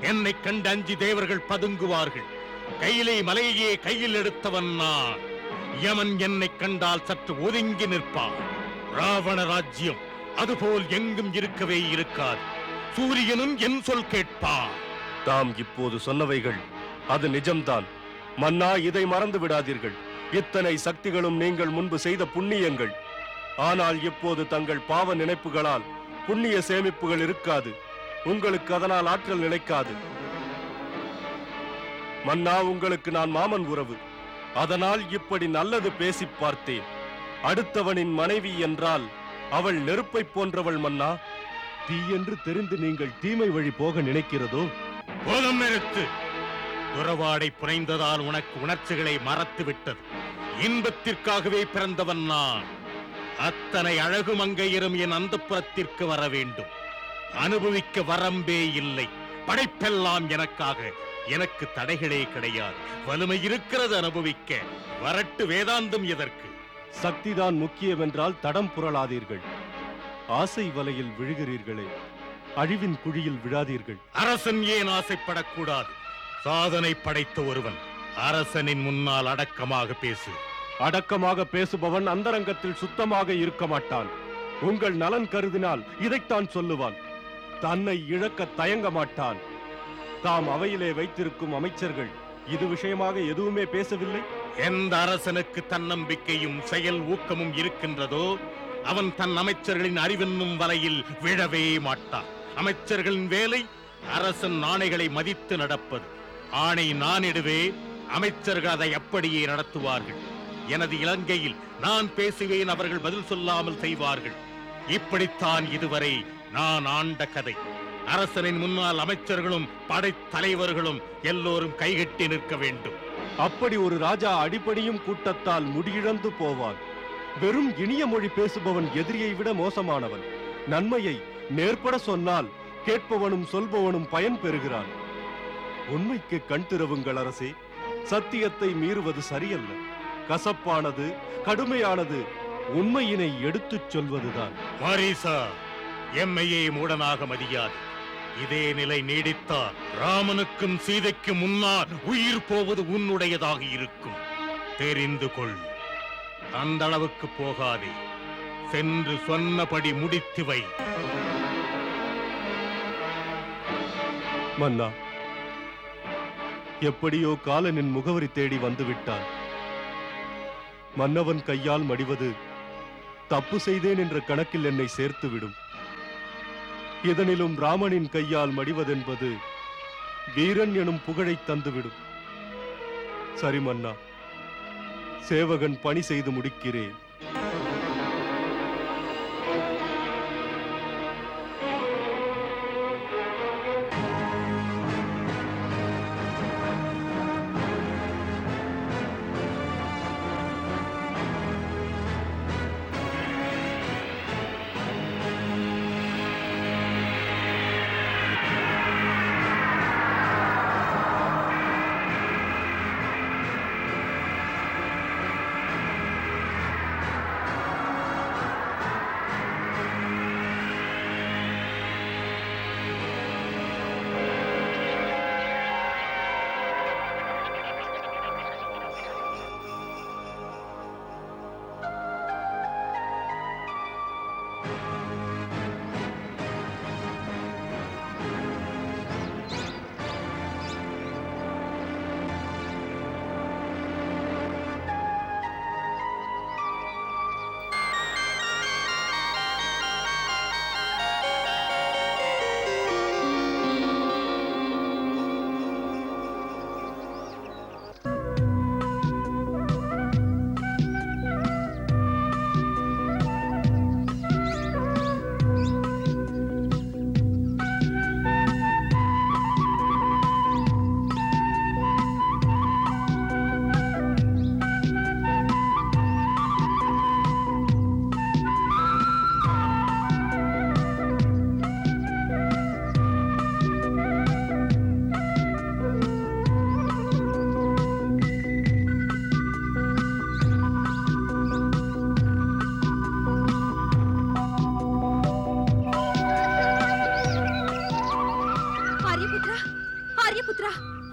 என்னை கண்டு அஞ்சி தேவர்கள் பதுங்குவார்கள். கையிலே மலையே கையில் எடுத்தவன் நான். யமன் என்னை கண்டால் சற்று ஒதுங்கி நிற்பான். ராவண ராஜ்யம் அதுபோல் எங்கும் இருக்கவே இருக்காது. சூரியனும் என் சொல் கேட்பான். தாம் இப்போது சொன்னவைகள் அது நிஜம்தான். மன்னா, இதை மறந்து விடாதீர்கள். இத்தனை சக்திகளும் நீங்கள் முன்பு செய்த புண்ணியங்கள். ஆனால் இப்போது தங்கள் பாவ நினைப்புகளால் புண்ணிய சேமிப்புகள் இருக்காது. உங்களுக்கு அதனால் ஆற்றல் நிலைக்காது. மன்னா, உங்களுக்கு நான் மாமன் உறவு. அதனால் இப்படி நல்லது பேசி பார்த்தேன். அடுத்தவனின் மனைவி என்றால் அவள் நெருப்பை போன்றவள் மன்னா. தீ என்று தெரிந்து நீங்கள் தீமை வழி போக நினைக்கிறதோ? போதும், நிறுத்து. உறவாடை புனைந்ததால் உனக்கு உணர்ச்சிகளை மறத்து விட்டது. இன்பத்திற்காகவே பிறந்தவன் நான். அத்தனை அழகு மங்கையரும் என் அந்தப்புறத்திற்கு வர வேண்டும். அனுபவிக்க வரம்பே இல்லை. படைப்பெல்லாம் எனக்காக. எனக்கு தடைகளே கிடையாது. வலிமை இருக்கிறது அனுபவிக்க. வரட்டு வேதாந்தம் எதற்கு? சக்திதான் முக்கியம் என்றால் தடம் புரளாதீர்கள். ஆசை வலையில் விழுகிறீர்களே, அழிவின் குழியில் விழாதீர்கள். அரசன் ஏன் ஆசைப்படக்கூடாது? சாதனை படைத்த ஒருவன் அரசனின் முன்னால் அடக்கமாக பேசு. அடக்கமாக பேசுபவன் அந்தரங்கத்தில் சுத்தமாக இருக்க மாட்டான். உங்கள் நலன் கருதினால் இதைத்தான் சொல்லுவான். தன்னை இழக்க தயங்க மாட்டான். தாம் அவையிலே வைத்திருக்கும் அமைச்சர்கள் இது விஷயமாக எதுவுமே பேசவில்லை. எந்த அரசனுக்கு தன்னம்பிக்கையும் செயல் ஊக்கமும் இருக்கின்றதோ அவன் தன் அமைச்சர்களின் அறிவென்னும் வலையில் விழவே மாட்டான். அமைச்சர்களின் வேலை அரசன் ஆணைகளை மதித்து நடப்பது. ஆணை நான் இடுவேன், அமைச்சர்கள் அதை அப்படியே நடத்துவார்கள். எனது இலங்கையில் நான் பேசுவேன், அவர்கள் பதில் சொல்லாமல் செய்வார்கள். இப்படித்தான் இதுவரை நான் ஆண்ட கதை. அரசனின் முன்னால் அமைச்சர்களும் படைத்தலைவர்களும் எல்லோரும் கைகட்டி நிற்க வேண்டும். அப்படி ஒரு ராஜா அடிப்படையும் கூட்டத்தால் முடியிழந்து போவான். வெறும் இனிய மொழி பேசுபவன் எதிரியை விட மோசமானவன். நன்மையை நேர்பட சொன்னால் கேட்பவனும் சொல்பவனும் பயன் பெறுகிறான். உண்மைக்கு கண் திறவுங்கள் அரசே. சத்தியத்தை மீறுவது சரியல்ல. கசப்பானது, கடுமையானது உண்மையினை எடுத்துச் சொல்வதுதான். மாரீசா, எம்மையே மூடனாக மதியாது. இதே நிலை நீடித்தால் ராமனுக்கும் சீதைக்கும் முன்னால் உயிர் போவது உன்னுடையதாக இருக்கும். தெரிந்து கொள். அந்த அளவுக்கு போகாதே. சென்று சொன்னபடி முடித்து வை. மன்னா, எப்படியோ காலனின் முகவரி தேடி வந்து விட்டான். மன்னவன் கையால் மடிவது தப்பு செய்தேன் என்ற கணக்கில் என்னை சேர்த்துவிடும். இதனிலும் ராமனின் கையால் மடிவதென்பது வீரன் எனும் புகழை தந்துவிடும். சரி மன்னா, சேவகன் பணி செய்து முடிக்கிறேன்.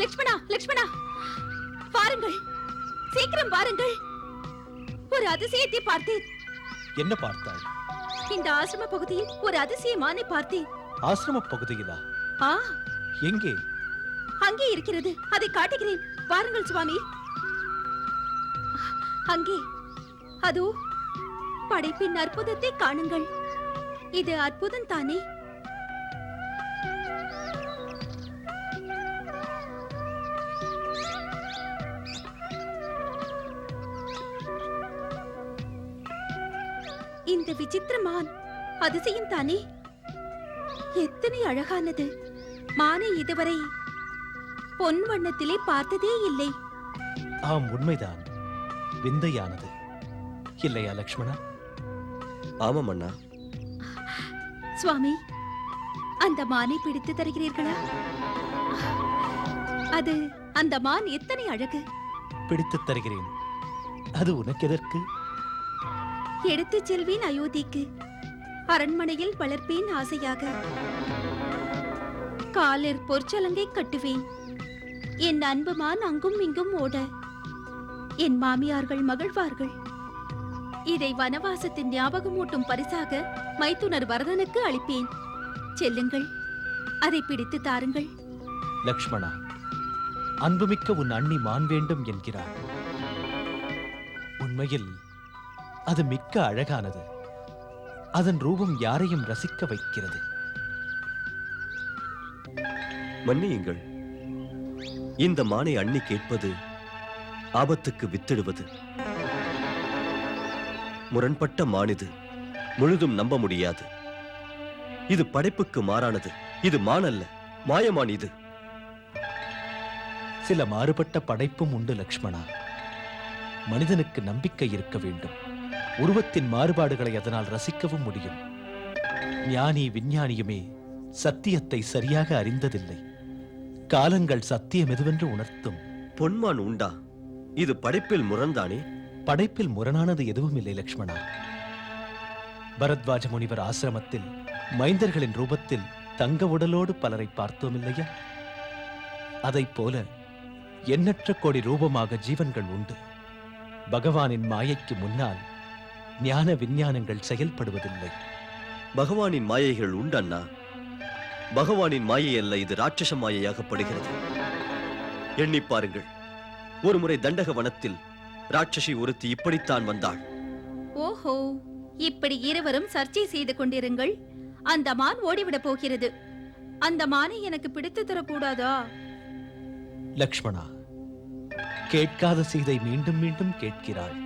லக்ஷ்மணா, லக்ஷ்மணா, வாருங்கள், சீக்கிரம் வாருங்கள். ஒரு அதிசயத்தை பார்த்தேன். என்ன பார்த்தாய்? இந்த ஆசிரம பகுதியில் ஒரு அதிசயமானை பார்த்தேன். ஆசிரம பகுதியிலா? ஆ, எங்கே? அங்கே இருக்கிறது, அதை காட்டுகிறேன். வாருங்கள் சுவாமி. அங்கே அதோ படைப்பின் அற்புதத்தை காணுங்கள். இது அற்புதம் தானே? இந்த விசித்திரமான் அதிசயம் தானே? எத்தனை அழகானது! மானை இதுவரை பொன் வண்ணத்திலே பார்த்ததே இல்லை. ஆம், உண்மைதான். விந்தையானது இல்லையா லக்ஷ்மணா? ஆமாம் அண்ணா. சுவாமி, அந்த மானை பிடித்து தருகிறீர்களா? அது அந்த மான் எத்தனை அழகு! பிடித்துத் தருகிறேன். அது உனக்கு எதற்கு? எடுத்துச் செல்வேன் அயோத்திக்கு. அரண்மனையில் வளர்ப்பேன் ஆசையாக. காலில் பொற்சலங்கை கட்டுவேன். என் அன்பு மான் அங்கும் இங்கும் ஓட என் மாமியார்கள் மகிழ்வார்கள். இதை வனவாசத்தின் ஞாபகமூட்டும் பரிசாக மைத்துனர் வரதனுக்கு அளிப்பேன். செல்லுங்கள், அதை பிடித்து தாருங்கள். லக்ஷ்மணா, அன்புமிக்க உன் அண்ணி மான் வேண்டும் என்கிறார். உண்மையில் அது மிக்க அழகானது. அதன் ரூபம் யாரையும் ரசிக்க வைக்கிறது. மன்னியுங்கள், இந்த மானை அண்ணி கேட்பது ஆபத்துக்கு வித்திடுவது. முரண்பட்ட மானிது, முழுதும் நம்ப முடியாது. இது படைப்புக்கு மாறானது. இது மான் அல்ல, மாயமான் இது. சில மாறுபட்ட படைப்பும் உண்டு லக்ஷ்மணா. மனிதனுக்கு நம்பிக்கை இருக்க வேண்டும். உருவத்தின் மாறுபாடுகளை அதனால் ரசிக்கவும் முடியும். ஞானி விஞ்ஞானியுமே சத்தியத்தை சரியாக அறிந்ததில்லை. காலங்கள் சத்தியம் எதுவென்று உணர்த்தும். பொன்மான் உண்டா? இது படைப்பில் முரண்தானே? படைப்பில் முரணானது எதுவும் இல்லை லக்ஷ்மணா. பரத்வாஜ முனிவர் ஆசிரமத்தில் மைந்தர்களின் ரூபத்தில் தங்க உடலோடு பலரை பார்த்தோம் இல்லையா? அதைப் போல எண்ணற்ற கோடி ரூபமாக ஜீவன்கள் உண்டு. பகவானின் மாயைக்கு முன்னால் ஞான விஞ்ஞானங்கள் செயல்படுவதில்லை. பகவானின் மாயைகள் உண்டண்ணா. பகவானின் மாயை அல்ல, இது ராட்சச மாயையாகப்படுகிறது. எண்ணி பாருங்கள், ஒருமுறை தண்டக வனத்தில் ராட்சசி ஒருத்தி இப்படித்தான் வந்தாள். ஓஹோ, இப்படி இருவரும் சர்ச்சை செய்து கொண்டிருங்கள். அந்த மான் ஓடிவிடப் போகிறது. அந்த மானை எனக்கு பிடித்து தரக்கூடாதா? லக்ஷ்மணா, கேட்காத சீதை மீண்டும் மீண்டும் கேட்கிறாள்.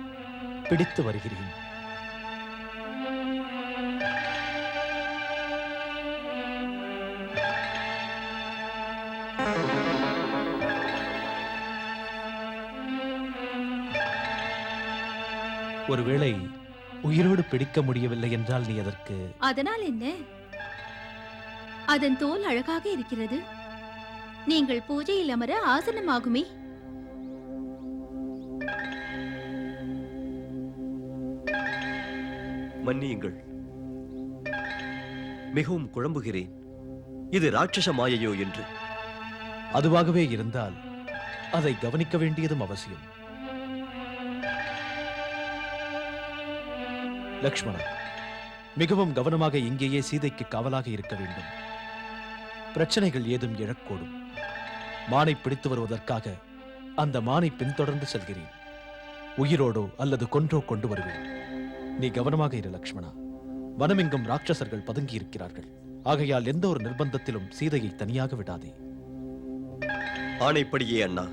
பிடித்து வருகிறேன். ஒருவேளை உயிரோடு பிடிக்க முடியவில்லை என்றால் நீ அதற்கு... அதனால் என்ன? அதன் தோல் அழகாக இருக்கிறது. நீங்கள் பூஜையில் அமர ஆசனமாகுமே. மன்னியுங்கள், மிகவும் குழம்புகிறேன். இது ராட்சச மாயையோ என்று. அதுவாகவே இருந்தால் அதை கவனிக்க வேண்டியதும் அவசியம். லக்ஷ்மணா, மிகவும் கவனமாக இங்கேயே சீதைக்கு காவலாக இருக்க வேண்டும். பிரச்சனைகள் ஏதும் எழக்கூடும். மானை பிடித்து வருவதற்காக அந்த மானை பின்தொடர்ந்து செல்கிறேன். உயிரோடோ அல்லது கொன்றோ கொண்டு வருவேன். நீ கவனமாக இரு லக்ஷ்மணா. வனமெங்கும் ராட்சசர்கள் பதுங்கி இருக்கிறார்கள். ஆகையால் எந்த ஒரு நிர்பந்தத்திலும் சீதையை தனியாக விடாதே. ஆணைப்படியே அண்ணா.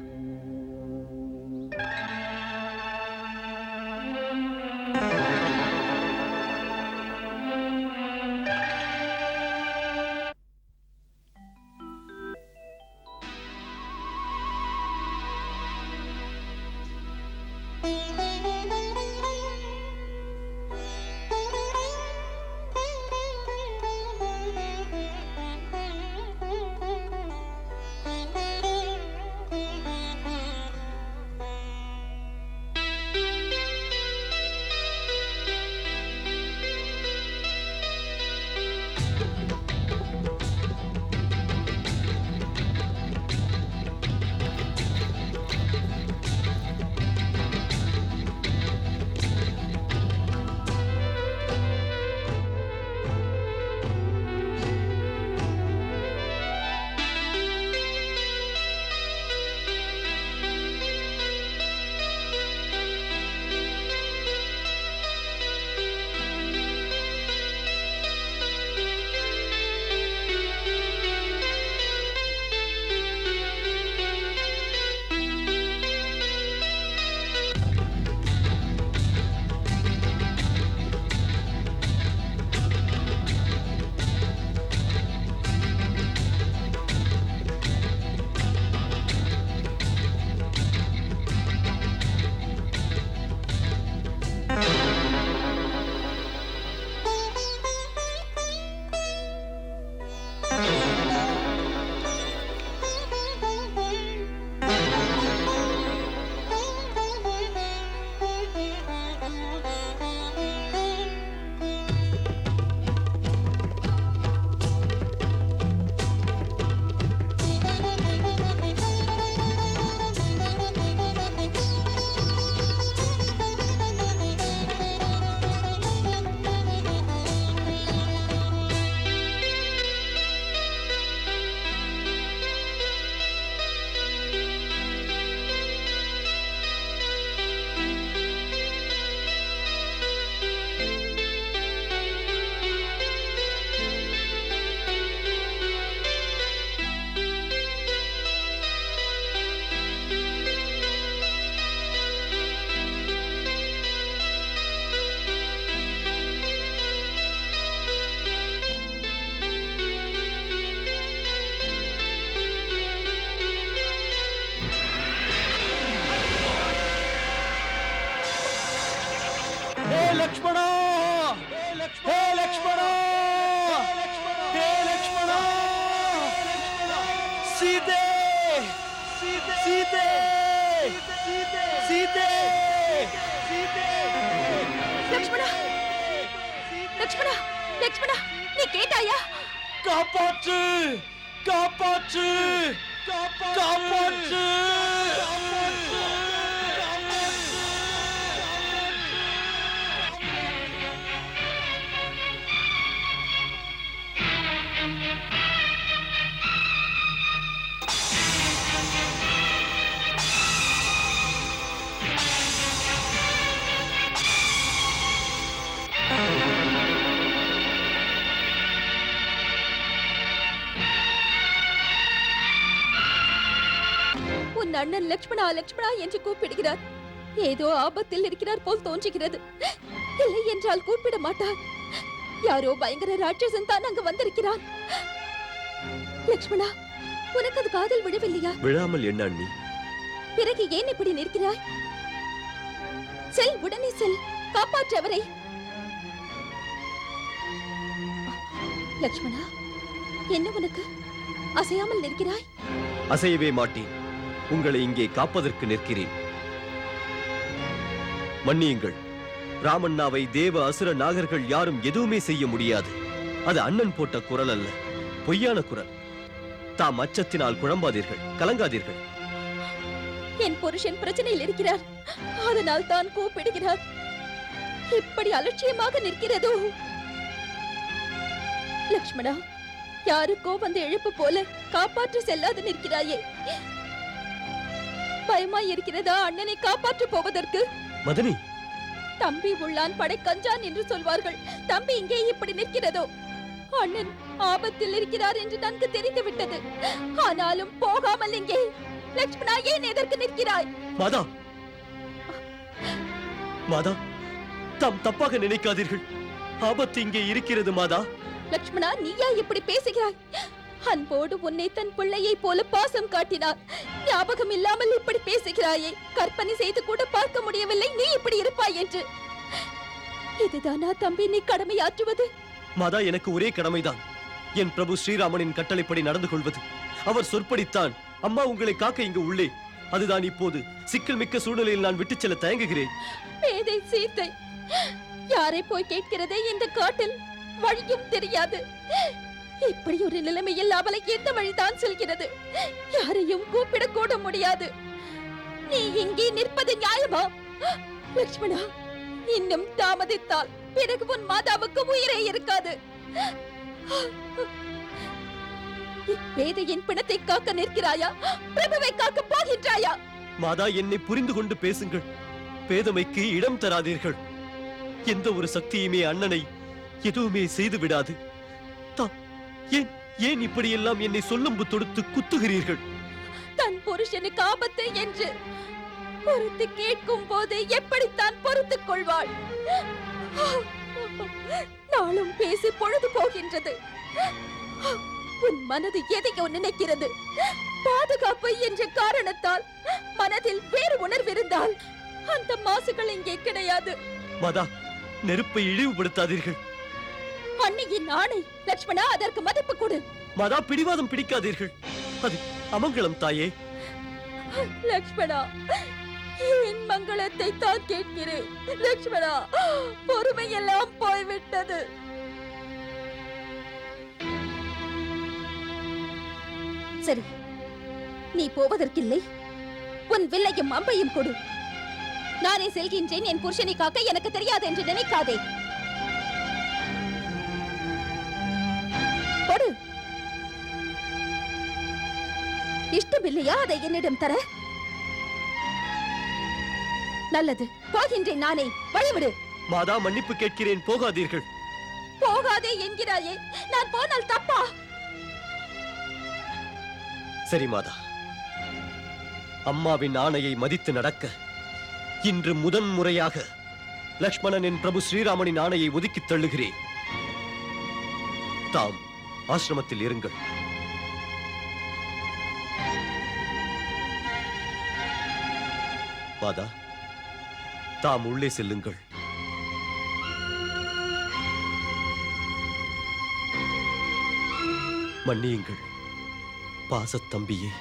லக்ஷ்மணா! ஹே லக்ஷ்மணா! ஹே லக்ஷ்மணா! சீதே! சீதே! சீதே! சீதே! லக்ஷ்மணா! லக்ஷ்மணா! லக்ஷ்மணா! நீ கேட்டாயா? காப்பாற்று! காப்பாற்று! காப்பாற்று! அண்ணன் லக்ஷ்மணா லக்ஷ்மணா என்று கூப்பிடுகிறார். ஏதோ ஆபத்தில் இருக்கிறார் போல் தோன்றுகிறது. இல்லை என்றால் கூப்பிட மாட்டார். யாரோ பயங்கர ராட்சசன் தான் அங்கு வந்திருக்கிறான். லக்ஷ்மணா, உனக்கு அது காதல் விழவில்லையா? விழாமல் என்ன அண்ணி? பிறகு ஏன் இப்படி நிற்கிறாய்? செல், உடனே செல், காப்பாற்று அவரை. லக்ஷ்மணா, என்ன உனக்கு? அசையாமல் நிற்கிறாய்? அசையவே மாட்டேன். உங்களை இங்கே காப்பதற்கு நிற்கிறேன். மன்னியுங்கள். ராமண்ணாவை தேவ அசுர நாகர்கள் யாரும் எதுவுமே செய்ய முடியாது. அது அண்ணன் போட்ட குரல் அல்ல, பொய்யான குரல். தாம் அச்சத்தினால் குழம்பாதீர்கள், கலங்காதீர்கள். என் புருஷன் பிரச்சனையில் இருக்கிறார், அதனால் தான் கூப்பிடுகிறார். இப்படி அலட்சியமாக நிற்கிறதோ? லக்ஷ்மணா, யாருக்கோ வந்து எழுப்பு போல காப்பாற்ற செல்லாது நிற்கிறாயே. பயமாய் இருக்கிறதா அண்ணனை காப்பாற்ற போவதற்கு? மதனி, தம்பி உள்ளான் படை கஞ்சான் என்று சொல்வார்கள். தம்பி இங்கே இப்படி நிற்கிறதோ? அண்ணன் ஆபத்தில் இருக்கிறார் என்று நன்கு தெரிந்து விட்டது. ஆனாலும் போகாமல் இங்கே. லக்ஷ்மணா, ஏன் எதற்கு நிற்கிறாய்? மாதா, மாதா, தாம் தப்பாக நினைக்காதீர்கள். ஆபத்து இங்கே இருக்கிறது மாதா. லக்ஷ்மணா, நீயா இப்படி பேசுகிறாய்? அன்போடு உன்னை தன் பிள்ளையை போல பாசம் காட்டினார். ஞாபகம் இல்லாமல் இப்படி பேசுகிறாயே. கற்பனை செய்து கூட பார்க்க முடியவில்லை நீ இப்படி இருப்பாய் என்று. இதுதானா தம்பி நீ கடமையாற்றுவது? மாதா, எனக்கு ஒரே கடமைதான். என் பிரபு ஸ்ரீராமனின் கட்டளைப்படி நடந்து கொள்வது. அவர் சொற்படித்தான் அம்மா உங்களை காக்க இங்கு உள்ளே. அதுதான் இப்போது சிக்கல் மிக்க சூழ்நிலையில் நான் விட்டுச் செல்ல தயங்குகிறேன். பேதை சீத்தை, யாரை போய் கேட்கிறதே இந்த காட்டில்? வழியும் தெரியாது. இப்படி ஒரு நிலைமையில் அவளை எந்த வழிதான் செல்கிறது? யாரையும் கூப்பிட கூட முடியாது. நீ இங்கே நிற்பது நியாயமா? லக்ஷ்மணா, இன்னும் தாமதித்தால் பிறகு உன் மாதாவுக்கு உயிரே இருக்காது. இப்பேதையின் பிணத்தை காக்க நிற்கிறாயா? பிரபுவை காக்க போகின்றாயா? மாதா, என்னை புரிந்து கொண்டு பேசுங்கள். பேதமைக்கு இடம் தராதீர்கள். எந்த ஒரு சக்தியுமே அண்ணனை எதுவுமே செய்து விடாது. ஏன் ஏன் இப்படியெல்லாம் என்னை சொல்லும்பு தொடுத்து குத்துகிறீர்கள்? தன் புருஷனுக்கு ஆபத்து என்று பொறுத்து கேட்கும் போது எப்படித்தான் பொறுத்துக் கொள்வாள்? நாளும் பேசி பொழுது போகின்றது. உன் மனது எதையோ நினைக்கிறது. பாதுகாப்பு என்ற காரணத்தால் மனதில் வேறு உணர்விருந்தால் அந்த மாசுகள் இங்கே கிடையாது. மாதா, நெருப்பை இழிவுபடுத்தாதீர்கள். அன்னையின் ஆணை. லக்ஷ்மணா, அதற்கு மதிப்பு கொடு. மாதா, பிடிவாதம் பிடிக்காதீர்கள். அது அமங்கலம் தாயே. லக்ஷ்மணா, என் மங்களத்தை தான் கேட்கிறேன். லக்ஷ்மணா, பொறுமையெல்லாம் போய்விட்டது. சரி, நீ போவதற்கில்லை. உன் வில்லையும் அம்பையும் கொடு. நானே செல்கின்றேன். என் புருஷனை காக்க எனக்கு தெரியாது என்று நினைக்காதே. கொடு. இஷ்டமில்லையா அதை என்னிடம் தர? நல்லது, போகின்றேன் நானே. வழிவிடு. மாதா, மன்னிப்பு கேட்கிறேன், போகாதீர்கள். போகாதே என்கிறாயே, நான் போனால் தப்பா? சரி மாதா, அம்மாவின் ஆணையை மதித்து நடக்க இன்று முதன் முறையாக லக்ஷ்மணனின் பிரபு ஸ்ரீராமனின் ஆணையை ஒதுக்கித் தள்ளுகிறேன். தாம் ஆசிரமத்தில் இருங்கள். மாதா, தாம் உள்ளே செல்லுங்கள். மன்னியுங்கள் பாசத்தம்பியே.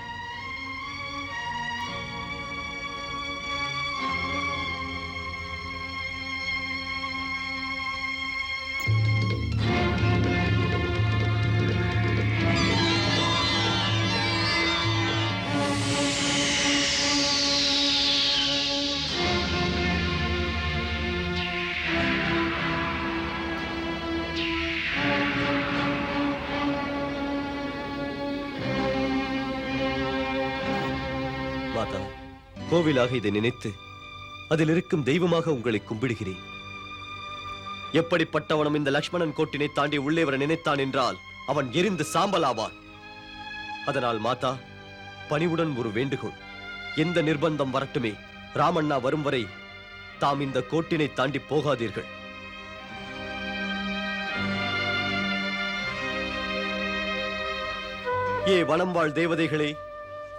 மாதா, கோவிலாக இதை நினைத்து அதில் இருக்கும் தெய்வமாக உங்களை கும்பிடுகிறேன். எப்படிப்பட்டவனும் இந்த லக்ஷ்மணன் கோட்டினை தாண்டி உள்ளே வர நினைத்தான் என்றால் அவன் எரிந்து சாம்பலாவான். அதனால் மாதா, பணிவுடன் ஒரு வேண்டுகோள். எந்த நிர்பந்தம் வரட்டுமே, ராமண்ணா வரும் வரை தாம் இந்த கோட்டினை தாண்டி போகாதீர்கள். ஏ வனம் வாழ் தேவதைகளே,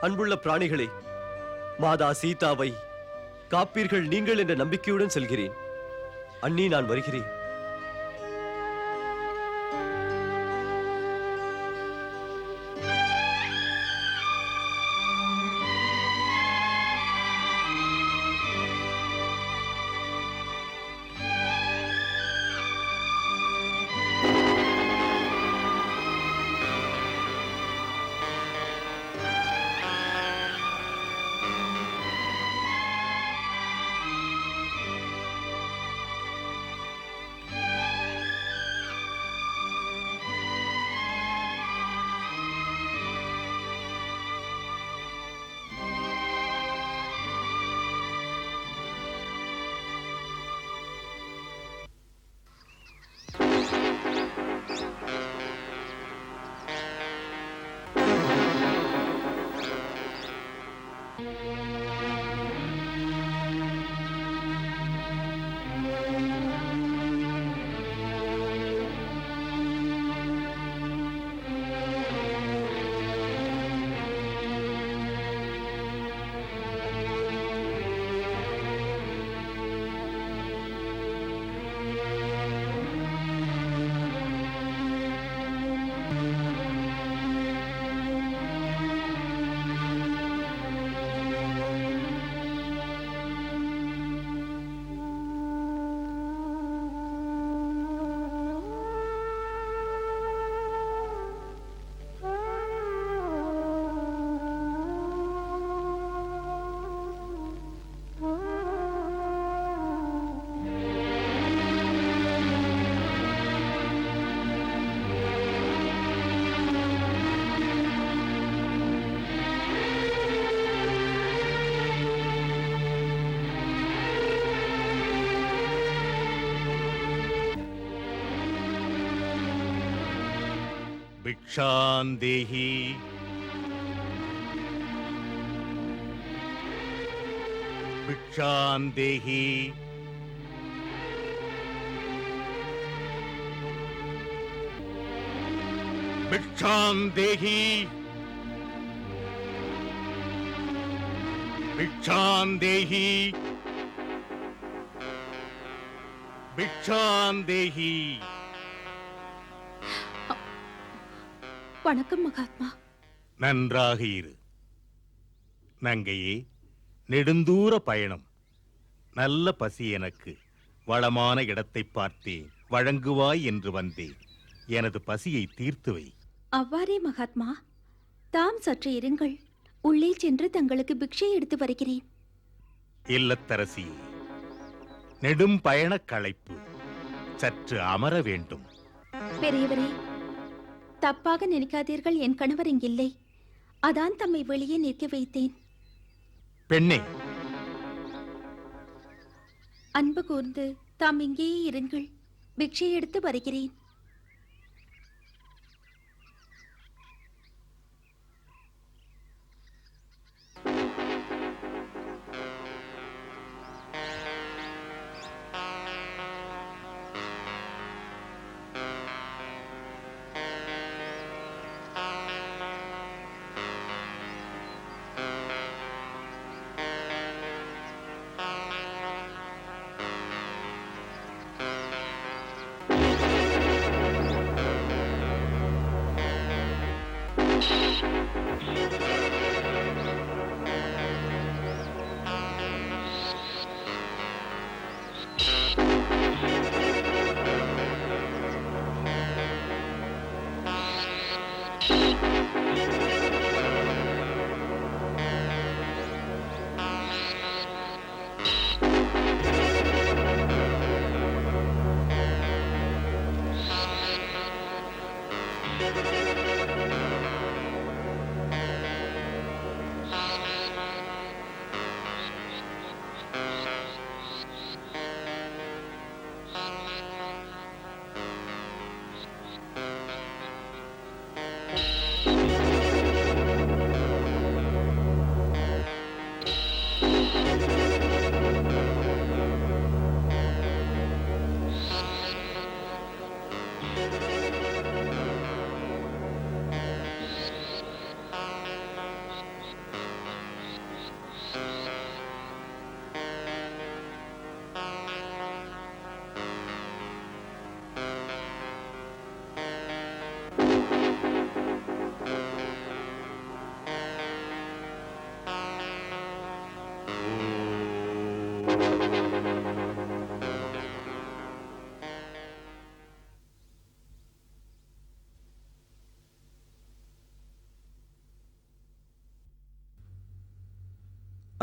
அன்புள்ள பிராணிகளே, மாதா சீதாவை காப்பீர்கள் நீங்கள் என்ற நம்பிக்கையுடன் செல்கிறேன். அண்ணி, நான் வருகிறேன். भिक्षान्देहि भिक्षान्देहि भिक्षान्देहि भिक्षान्देहि भिक्षान्देहि. வணக்கம் மகாத்மா. நன்றாக இரு நங்கையே. நெடுந்தூர பயணம், நல்ல பசி எனக்கு. வளமான இடத்தை பார்த்தேன், வழங்குவாய் என்று வந்தேன். எனது பசியை தீர்த்து வை. அவ்வாறே மகாத்மா. தாம் சற்று இருங்கள், உள்ளே சென்று தங்களுக்கு பிக்ஷை எடுத்து வருகிறேன். இல்லத்தரசியே, நெடும் பயண களைப்பு, சற்று அமர வேண்டும். பெரியவரே, தப்பாக நினைக்காதீர்கள். என் கணவர் இங்கில்லை, அதான் தம்மை வெளியே நிற்க வைத்தேன். பெண்ணே, அன்பு கூர்ந்து தாம் இங்கேயே இருங்கள், பிக்ஷை எடுத்து வருகிறேன்.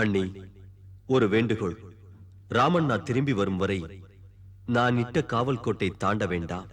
அண்ணி, ஒரு வேண்டுகோள். ராமண்ணா திரும்பி வரும் வரை நான் இட்ட காவல் கோட்டை தாண்ட வேண்டாம்.